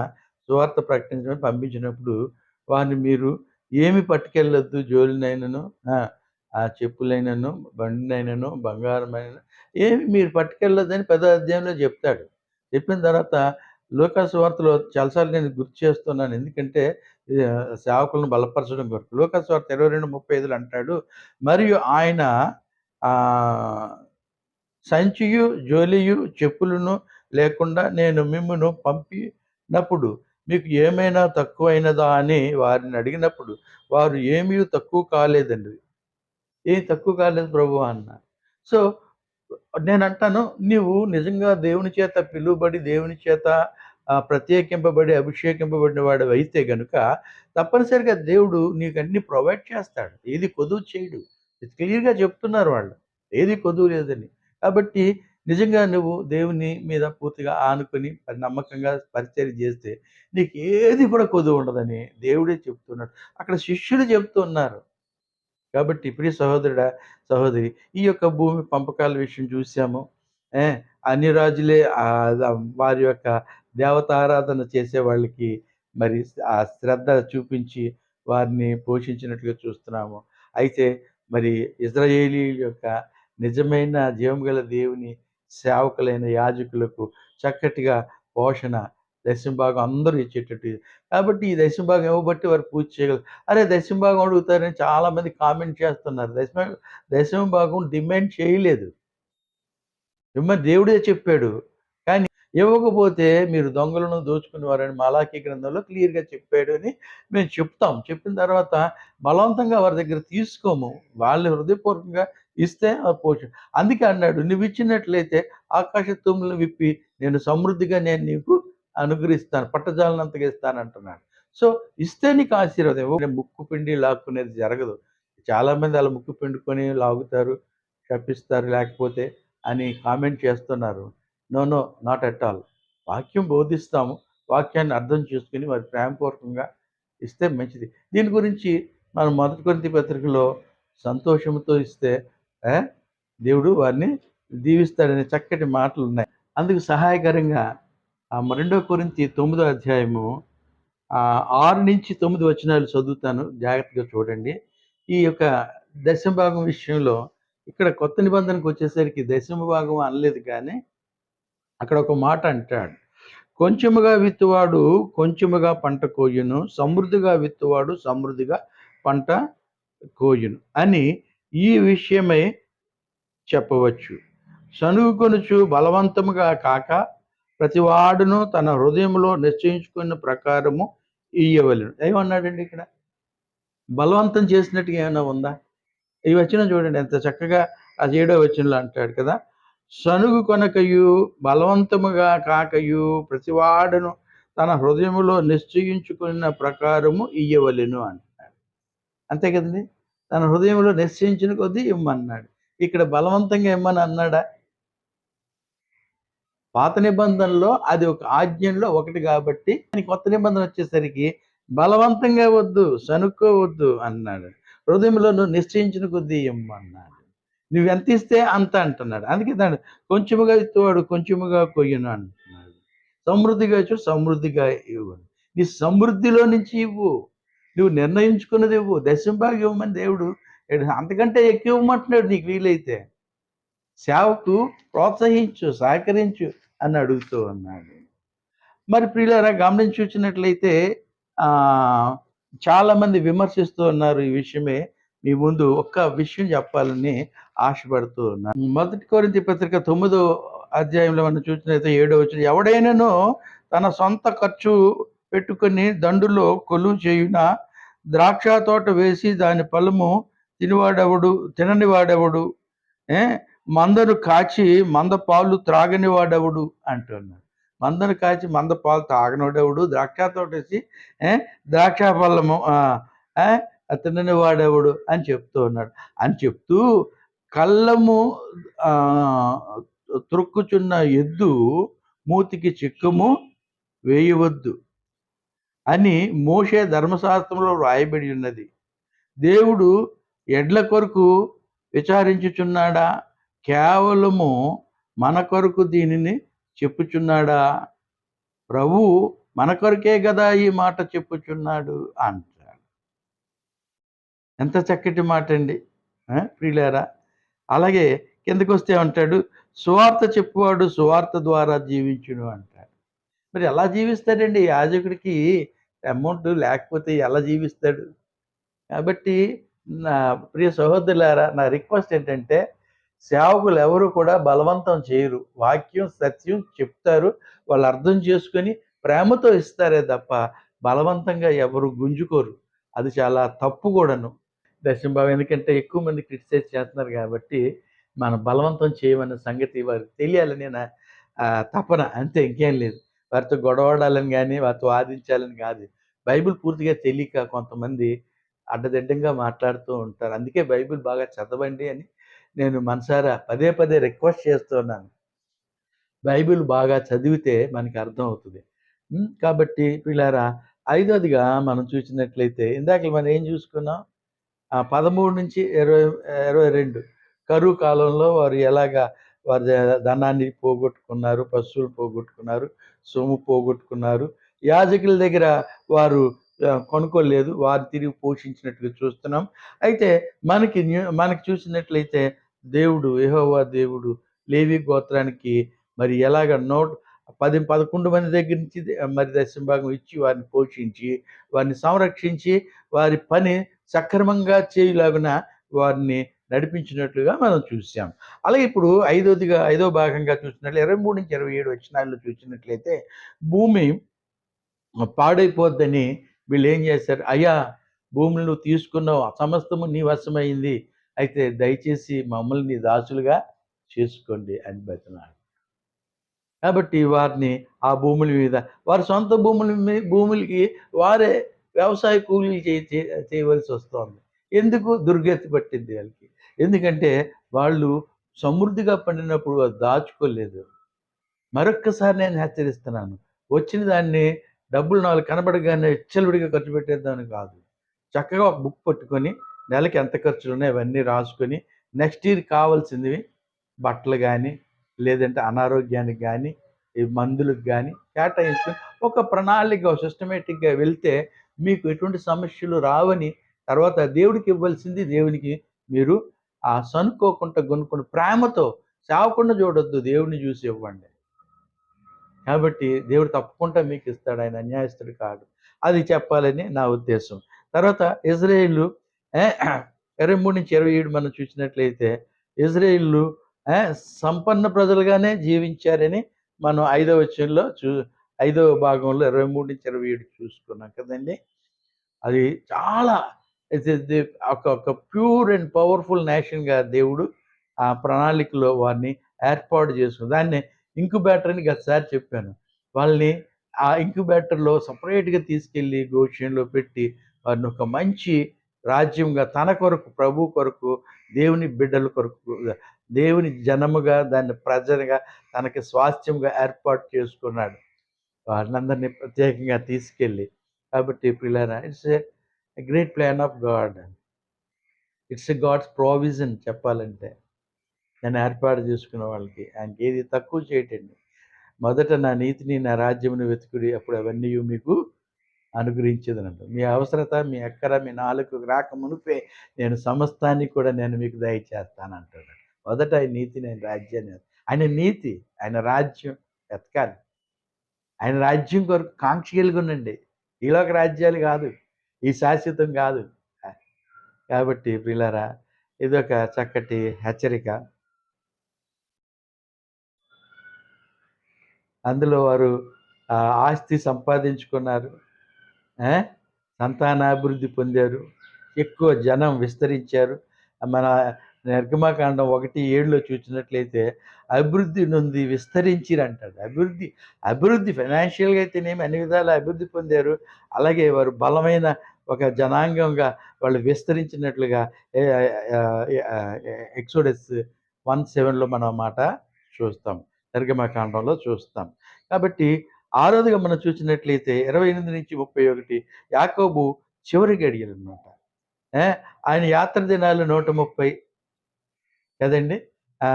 సువార్త ప్రకటించమని పంపించినప్పుడు వారిని మీరు ఏమి పట్టుకెళ్ళొద్దు, జోలినైనను, ఆ చెప్పులైనను, బండినైనను, బంగారమైనను ఏమి మీరు పట్టుకెళ్ళొద్దని 10వ అధ్యాయంలో చెప్తాడు. చెప్పిన తర్వాత లూకా సువార్తలో చాలాసార్లు నేను గుర్తు చేస్తున్నాను. ఎందుకంటే సేవకులను బలపరచడం కొరకు. లూకా సువార్త 22:35 అంటాడు, మరియు ఆయన సంచియు, జోలియు, చెప్పులను లేకుండా నేను మిమ్మును పంపినప్పుడు మీకు ఏమైనా తక్కువైనదా అని వారిని అడిగినప్పుడు వారు ఏమీ తక్కువ కాలేదండి. ఏం తక్కువ కాలేదు ప్రభువా అన్నారు. సో, నేనంటాను, నీవు నిజంగా దేవుని చేత పిలువబడి, దేవుని చేత ప్రత్యేకింపబడి, అభిషేకింపబడిన వాడివైతే గనుక తప్పనిసరిగా దేవుడు నీకు అన్నీ ప్రొవైడ్ చేస్తాడు. ఏది కొదువు చేయడు. క్లియర్‌గా చెప్తున్నారు వాళ్ళు. ఏది కొదువు లేదని. కాబట్టి నిజంగా నువ్వు దేవుని మీద పూర్తిగా ఆనుకొని నమ్మకంగా పరిచర్య చేస్తే నీకు ఏది కూడా కొదువు ఉండదని దేవుడే చెప్తున్నాడు. అక్కడ శిష్యులు చెప్తున్నారు. కాబట్టి ప్రియ సహోదరుడా, సహోదరి, ఈ యొక్క భూమి పంపకాల విషయం చూసాము. ఏ అన్ని రాజులే వారి యొక్క దేవతారాధన చేసే వాళ్ళకి మరి ఆ శ్రద్ధ చూపించి వారిని పోషించినట్లుగా చూస్తున్నాము. అయితే మరి ఇశ్రాయేలీయుల యొక్క నిజమైన జీవముగల దేవుని సేవకులైన యాజకులకు చక్కటిగా పోషణ దశమభాగం అందరూ ఇచ్చేటట్టు. కాబట్టి ఈ దశమభాగం ఇవ్వబట్టి వారు పూజ చేయగలరు. అరే! దశమభాగం అడుగుతారని చాలామంది కామెంట్ చేస్తున్నారు. దశమభాగం డిమాండ్ చేయలేదు. ఇమ్మని దేవుడే చెప్పాడు. కానీ ఇవ్వకపోతే మీరు దొంగలను దోచుకునేవారని మలాకీ గ్రంథంలో క్లియర్‌గా చెప్పాడు అని మేము చెప్తాం. చెప్పిన తర్వాత బలవంతంగా వారి దగ్గర తీసుకోము. వాళ్ళు హృదయపూర్వకంగా ఇస్తే అందుకే అన్నాడు, నువ్విచ్చినట్లయితే ఆకాశ తూములను విప్పి నేను సమృద్ధిగా నీకు అనుగ్రహిస్తాను. పట్టజాలనంతగా ఇస్తానంటున్నాడు. సో, ఇస్తే నీకు ఆశీర్వాదం. ముక్కు పిండి లాక్కునేది జరగదు. చాలామంది అలా ముక్కు పిండుకొని లాగుతారు, శపిస్తారు లేకపోతే అని కామెంట్ చేస్తున్నారు. No, no, not at all. వాక్యం బోధిస్తాము. వాక్యాన్ని అర్థం చేసుకొని మరి ప్రేమపూర్వకంగా ఇస్తే మంచిది. దీని గురించి మనం 1 కొరింథీ పత్రికలో సంతోషంతో ఇస్తే ఆ, దేవుడు వారిని దీవిస్తాడనే చక్కటి మాటలు ఉన్నాయి. అందుకు సహాయకరంగా 2 కొరింథీ 9వ అధ్యాయము 6-9 వచనాలు చదువుతాను, జాగ్రత్తగా చూడండి. ఈ యొక్క దశమ భాగం విషయంలో ఇక్కడ కొత్త నిబంధనకు వచ్చేసరికి దశమ భాగం అనలేదు, కానీ అక్కడ ఒక మాట అంటాడు. కొంచెముగా విత్తువాడు కొంచెముగా పంట కోయును, సమృద్ధిగా విత్తువాడు సమృద్ధిగా పంట కోయును అని ఈ విషయమై చెప్పవచ్చు. సనుగుకొనుచు బలవంతముగా కాక ప్రతివాడును తన హృదయంలో నిశ్చయించుకున్న ప్రకారము ఇయ్యవలెను. ఏమన్నాడండి ఇక్కడ? బలవంతం చేసినట్టుగా ఏమైనా ఉందా? ఈ వచనం చూడండి ఎంత చక్కగా ఆ 7వ వచనంలో అంటాడు కదా, సనుగు కొనకయు బలవంతముగా కాకయు ప్రతివాడును తన హృదయములో నిశ్చయించుకున్న ప్రకారము ఇయ్యవలెను అంటున్నాడు. అంతే కదండి, తన హృదయంలో నిశ్చయించిన కొద్దీ ఇమ్మన్నాడు. ఇక్కడ బలవంతంగా ఇమ్మని అన్నాడా? పాత నిబంధనలో అది ఒక ఆజ్ఞల్లో ఒకటి కాబట్టి, కొత్త నిబంధన వచ్చేసరికి బలవంతంగా వద్దు, సనుక్కోవద్దు అన్నాడు. హృదయంలో నువ్వు నిశ్చయించిన కొద్దీ ఇమ్మన్నాడు. నువ్వు ఎంత ఇస్తే అంత అంటున్నాడు. అందుకే దాన్ని కొంచెముగా ఇచ్చేవాడు కొంచెముగా కొయ్యను అంటున్నాడు. సమృద్ధిగా ఇచ్చు సమృద్ధిగా ఇవ్వు. నీ సమృద్ధిలో నుంచి ఇవ్వు, నువ్వు నిర్ణయించుకున్నది ఇవ్వు. దశంభాగం ఇవ్వమని దేవుడు అంతకంటే ఎక్కువ ఇవ్వమంటున్నాడు నీకు వీలైతే. సేవకు ప్రోత్సహించు, సహకరించు అని అడుగుతూ ఉన్నాడు. మరి ప్రియులారా గమనించి చూసినట్లయితే చాలామంది విమర్శిస్తూ ఉన్నారు ఈ విషయమే. మీ ముందు ఒక్క విషయం చెప్పాలని ఆశపడుతూ ఉన్నాను. 1 కొరింథీ పత్రిక 9వ అధ్యాయంలో మనం చూసినట్లయితే 7వ వచనం, ఎవడైనాను తన సొంత ఖర్చు పెట్టుకొని దండులో కొలువు చేయున ద్రాక్ష తోట వేసి దాని ఫలము తినని వాడెవడు, మందను కాచి మంద పాలు త్రాగని వాడెవడు అంటున్నాడు. మందను కాచి మంద పాలు తాగనివాడెవడు, ద్రాక్ష తోట వేసి ద్రాక్ష ఫలము తినని వాడెవడు అని చెప్తూ ఉన్నాడు. అని చెప్తూ కళ్ళము త్రొక్కుచున్న ఎద్దు మూతికి చిక్కము వేయవద్దు అని మోషే ధర్మశాస్త్రంలో వ్రాయబడి ఉన్నది. దేవుడు ఎడ్ల కొరకు విచారించుచున్నాడా, కేవలము మన కొరకు దీనిని చెప్పుచున్నాడా? ప్రభు మన కొరకే కదా ఈ మాట చెప్పుచున్నాడు అంటాడు. ఎంత చక్కటి మాట అండి ప్రియులారా. అలాగే కిందకు వస్తే అంటాడు, సువార్త చెప్పువాడు సువార్త ద్వారా జీవించును అంటాడు. మరి ఎలా జీవిస్తాడండి? యాజకుడికి అమౌంట్ లేకపోతే ఎలా జీవిస్తాడు? కాబట్టి నా ప్రియ సహోదరులారా, నా రిక్వెస్ట్ ఏంటంటే, సేవకులు ఎవరు కూడా బలవంతం చేయరు. వాక్యం సత్యం చెప్తారు, వాళ్ళు అర్థం చేసుకొని ప్రేమతో ఇస్తారే తప్ప బలవంతంగా ఎవరు గుంజుకోరు. అది చాలా తప్పు కూడాను. దశంభావం ఎందుకంటే ఎక్కువ మంది క్రిటిసైజ్ చేస్తున్నారు కాబట్టి మనం బలవంతం చేయమన్న సంగతి వారికి తెలియాలని నా తపన, అంతే, ఇంకేం లేదు. వారితో గొడవడాలని కానీ వారితో వాదించాలని కాదు. బైబిల్ పూర్తిగా తెలియక కొంతమంది అడ్డదిడ్డంగా మాట్లాడుతూ ఉంటారు. అందుకే బైబిల్ బాగా చదవండి అని నేను మనసారా పదే పదే రిక్వెస్ట్ చేస్తున్నాను. బైబిల్ బాగా చదివితే మనకి అర్థం అవుతుంది. కాబట్టి పిల్లారా, 5వదిగా మనం చూసినట్లయితే ఇందాక మనం ఏం చూసుకున్నాం? 13-22 కరువు కాలంలో వారు ఎలాగా వారి ధనాన్ని పోగొట్టుకున్నారు, పశువులు పోగొట్టుకున్నారు, సొమ్ము పోగొట్టుకున్నారు. యాజకుల దగ్గర వారు కొనుక్కోలేదు, వారు తిరిగి పోషించినట్లుగా చూస్తున్నాం. అయితే మనకి చూసినట్లయితే దేవుడు యెహోవా దేవుడు లేవి గోత్రానికి మరి ఎలాగ 11 మంది దగ్గర నుంచి మరి దశంభాగం ఇచ్చి వారిని పోషించి వారిని సంరక్షించి వారి పని సక్రమంగా చేయలాగున వారిని నడిపించినట్లుగా మనం చూసాం. అలాగే ఇప్పుడు 5వ భాగంగా చూసినట్లు 23-27 వచనాల్లో చూసినట్లయితే భూమి పాడైపోద్దని వీళ్ళు ఏం చేశారు? అయ్యా, భూములు నువ్వు తీసుకున్నావు, సమస్తము నీ వశమైంది, అయితే దయచేసి మమ్మల్ని దాసులుగా చేసుకోండి అని బతిమాలాడు. కాబట్టి వారిని ఆ భూముల మీద వారి సొంత భూములకి వారే వ్యవసాయ కూలీలు చేయవలసి వస్తుంది. ఎందుకు? దుర్గతి పట్టింది వాళ్ళకి. ఎందుకంటే వాళ్ళు సమృద్ధిగా పండినప్పుడు అది దాచుకోలేదు. మరొక్కసారి నేను హెచ్చరిస్తున్నాను, వచ్చిన దాన్ని డబ్బులు 4 కనబడగానే విచ్చలవిడిగా ఖర్చు పెట్టేద్దామని కాదు. చక్కగా ఒక బుక్ పట్టుకొని నెలకి ఎంత ఖర్చులున్నాయో అవన్నీ రాసుకొని నెక్స్ట్ ఇయర్ కావాల్సినవి బట్టలు కానీ, లేదంటే అనారోగ్యానికి కానీ, ఈ మందులకు కానీ కేటాయించుకొని ఒక ప్రణాళిక సిస్టమేటిక్‌గా వెళ్తే మీకు ఎటువంటి సమస్యలు రావని, తర్వాత దేవుడికి ఇవ్వాల్సింది దేవునికి మీరు సనుక్కోకుండా, గొనుక్కొని ప్రేమతో సేవకుండా చూడొద్దు. దేవుడిని చూసి ఇవ్వండి. కాబట్టి దేవుడు తప్పకుండా మీకు ఇస్తాడు. ఆయన అన్యాయస్తుడు కాడు. అది చెప్పాలని నా ఉద్దేశం. తర్వాత ఇజ్రాయేలు 23-27 మనం చూసినట్లయితే ఇజ్రాయేలు సంపన్న ప్రజలుగానే జీవించారని మనం 5వ వచనంలో 5వ భాగంలో 23-27 చూసుకున్నాం కదండీ! అది చాలా ఒక ప్యూర్ అండ్ పవర్ఫుల్ నేషన్‌గా దేవుడు ఆ ప్రణాళికలో వారిని ఏర్పాటు చేసుకుని దాన్ని ఇంక్యుబేటర్ అని గతసారి చెప్పాను. వాళ్ళని ఆ ఇంక్యుబేటర్‌లో సెపరేట్‌గా తీసుకెళ్ళి గోషెన్‌లో పెట్టి వారిని ఒక మంచి రాజ్యంగా తన కొరకు, ప్రభు కొరకు, దేవుని బిడ్డల కొరకు, దేవుని జనముగా, దాన్ని ప్రజలుగా తనకి స్వాస్థ్యంగా ఏర్పాటు చేసుకున్నాడు. వారినందరినీ ప్రత్యేకంగా తీసుకెళ్ళి. కాబట్టి ప్రియులారా it's a great plan of God. It's a God's provision చెప్పాలంటే. నన్ను ఏర్పాటు చేసుకున్న వాళ్ళకి ఆయనకి ఏది తక్కువ చేయటండి. మొదట నా నీతిని, నా రాజ్యమును వెతుకుడి అప్పుడు అవన్నీయు మీకు అనుగ్రహించేదనంట. మీ అవసరత, మీ అక్కర, మీ నాలుకకు రాక మునుపే నేను సమస్తాన్ని కూడా నేను మీకు దయచేస్తానంటాడు. మొదట ఆయన నీతిని, ఆయన రాజ్యాన్ని, ఆయన నీతి, ఆయన రాజ్యం వెతకాలి. ఆయన రాజ్యం కొరకు కాంక్ష కలిగి ఉండండి. ఈలోక రాజ్యాలు కాదు, ఈ శాశ్వతం కాదు. కాబట్టి ప్రియులారా ఇదొక చక్కటి హెచ్చరిక. అందులో వారు ఆస్తి సంపాదించుకున్నారు. సంతానాభివృద్ధి పొందారు. ఎక్కువ జనం విస్తరించారు. మన నిర్గమకాండం 1:7లో చూసినట్లయితే అభివృద్ధి నొంది విస్తరించిరంటాడు. అభివృద్ధి ఫైనాన్షియల్‌గా అయితేనేమి అన్ని విధాలా అభివృద్ధి పొందారు. అలాగే వారు బలమైన ఒక జనాంగంగా వాళ్ళు విస్తరించినట్లుగా ఎ ఆహ్, ఆహ్, ఎక్సోడస్ 1:7లో మనం ఆ మాట చూస్తాం. నిర్గమకాండంలో చూస్తాం. కాబట్టి ఆరోదిగా మనం చూసినట్లయితే 28-31 యాకోబు చివరి గడియలనమాట. ఆయన యాత్ర దినాలు 130 కదండీ! ఆ!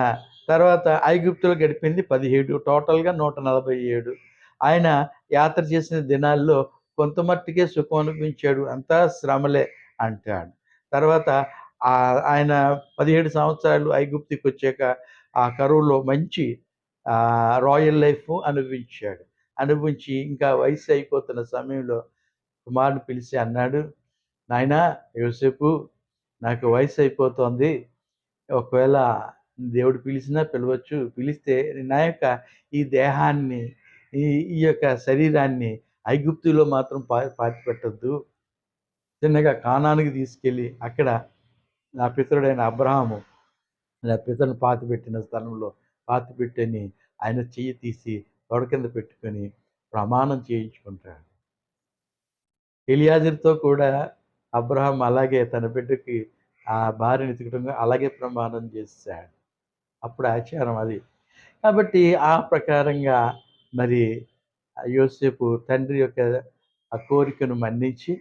తర్వాత ఐగుప్తులో గడిపింది 17 టోటల్‌గా 147. ఆయన యాత్ర చేసిన దినాల్లో కొంత మట్టుకే సుఖం అనిపించాడు. అంతా శ్రమలే అంటాడు. తర్వాత ఆయన 17 సంవత్సరాలు ఐగుప్తుకొచ్చాక ఆ కరువులో మంచి రాయల్ లైఫ్ అనుభవించాడు. అనుభవించి ఇంకా వయసు అయిపోతున్న సమయంలో కుమారుడిని పిలిచి అన్నాడు, నాయనా యోసేపు నాకు వయసు అయిపోతోంది. ఒకవేళ దేవుడు పిలిచినా పిలవచ్చు. పిలిస్తే నా యొక్క ఈ దేహాన్ని, ఈ ఈ యొక్క శరీరాన్ని ఐగుప్తులో మాత్రం పాతిపెట్టొద్దు. చిన్నగా కానానుకి తీసుకెళ్ళి అక్కడ నా పితరుడైన అబ్రాహాము నా పితరుని పాతిపెట్టిన స్థలంలో పాతిపెట్టని ఆయన చెయ్యి తీసి తొడ కింద పెట్టుకొని ప్రమాణం చేయించుకుంటాడు. ఎలియాజరుతో కూడా అబ్రాహాం అలాగే తన బిడ్డకి ఆ భార్యను ఎతుకటంగా అలాగే ప్రమాణం చేశాడు. అప్పుడు ఆచారం అది. కాబట్టి ఆ ప్రకారంగా మరి యోసేపు తండ్రి యొక్క ఆ కోరికను మన్నించి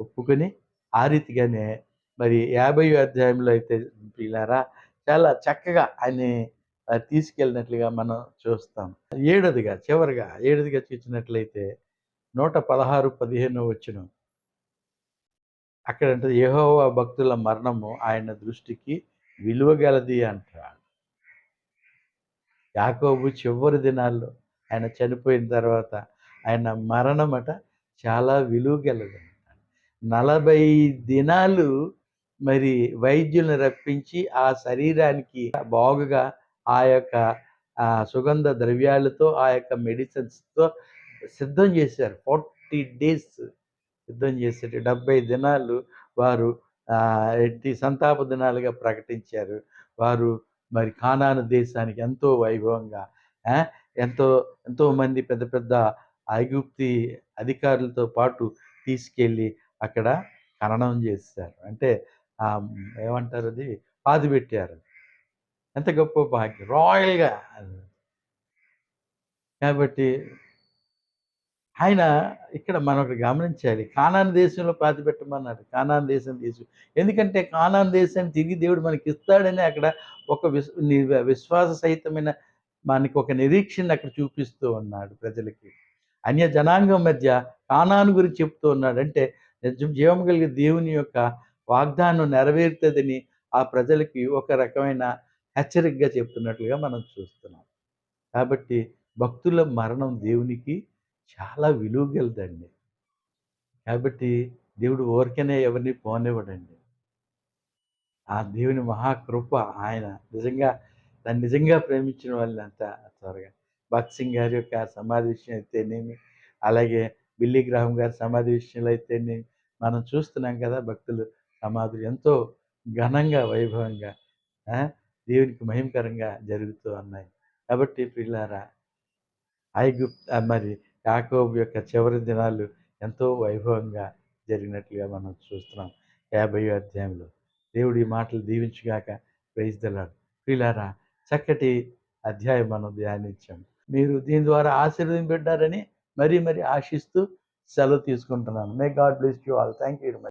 ఒప్పుకొని ఆ రీతిగానే మరి 50వ అధ్యాయంలో అయితే ప్రియులారా చాలా చక్కగా ఆయన్ని తీసుకెళ్ళినట్లుగా మనం చూస్తాం. చివరిగా చూసినట్లయితే 116, 15 వచనం. అక్కడంటది యెహోవా భక్తుల మరణము ఆయన దృష్టికి విలువగలది అంటాడు. యాకోబు చివరి దినాల్లో ఆయన చనిపోయిన తర్వాత ఆయన మరణమట చాలా విలువగలదంట. 40 దినాలు మరి వైద్యులను రప్పించి ఆ శరీరానికి బాగుగా ఆ యొక్క సుగంధ ద్రవ్యాలతో ఆ యొక్క మెడిసిన్స్‌తో సిద్ధం చేశారు. 40 డేస్ సిద్ధం చేసేటి 70 దినాలు వారు ఎట్టి సంతాప దినాలుగా ప్రకటించారు. వారు మరి కానాను దేశానికి ఎంతో వైభవంగా ఆ! ఎంతో ఎంతోమంది పెద్ద పెద్ద ఐగుప్తీ అధికారులతో పాటు తీసుకెళ్ళి అక్కడ ఖననం చేసేశారు. అంటే ఏమంటారది పాతిపెట్టారు. ఎంత గొప్ప భాగ్యం. రాయల్‌గా. కాబట్టి ఆయన ఇక్కడ మనం ఒకటి గమనించాలి. కానాను దేశంలో పాతిపెట్టమన్నాడు. కానాను దేశం ఎందుకంటే కానాను దేశాన్ని తిరిగి దేవుడు మనకిస్తాడని అక్కడ ఒక విశ్వాస సహితమైన మనకొక నిరీక్షణను అక్కడ చూపిస్తూ ఉన్నాడు ప్రజలకి. అన్య జనాంగం మధ్య కానాను గురించి చెప్తూ ఉన్నాడు. అంటే జీవం కలిగిన దేవుని యొక్క వాగ్దానం నెరవేరుతదని ఆ ప్రజలకి ఒక రకమైన హెచ్చరికగా చెప్తున్నట్లుగా మనం చూస్తున్నాం. కాబట్టి భక్తుల మరణం దేవునికి చాలా విలువ గలదండి. కాబట్టి దేవుడు ఊరికనే ఎవరిని పోనివ్వడండి. ఆ దేవుని మహాకృప ఆయన నిజంగా ప్రేమించిన వాళ్ళంతా త్వరగా భగత్ సింగ్ గారి యొక్క సమాధి విషయం అయితేనేమి, అలాగే బిల్లీ గ్రాహం గారి సమాధి విషయంలో అయితేనేమి, మనం చూస్తున్నాం కదా! భక్తులు సమాధులు ఎంతో ఘనంగా, వైభవంగా ఆ! దేవునికి మహిమకరంగా జరుగుతూ ఉన్నాయి. కాబట్టి ప్రియులారా మరి యాకోబు యొక్క చివరి దినాలు ఎంతో వైభవంగా జరిగినట్లుగా మనం చూస్తున్నాం 50వ అధ్యాయంలో. దేవుడు ఈ మాటలు దీవించుగాక. Praise the lord. ప్రియులారా చక్కటి అధ్యాయం మనం ధ్యానించాం. మీరు దీని ద్వారా ఆశీర్వదింపబడ్డారని మరీ ఆశిస్తూ సెలవు తీసుకుంటున్నాను. May God bless you all. Thank you very much.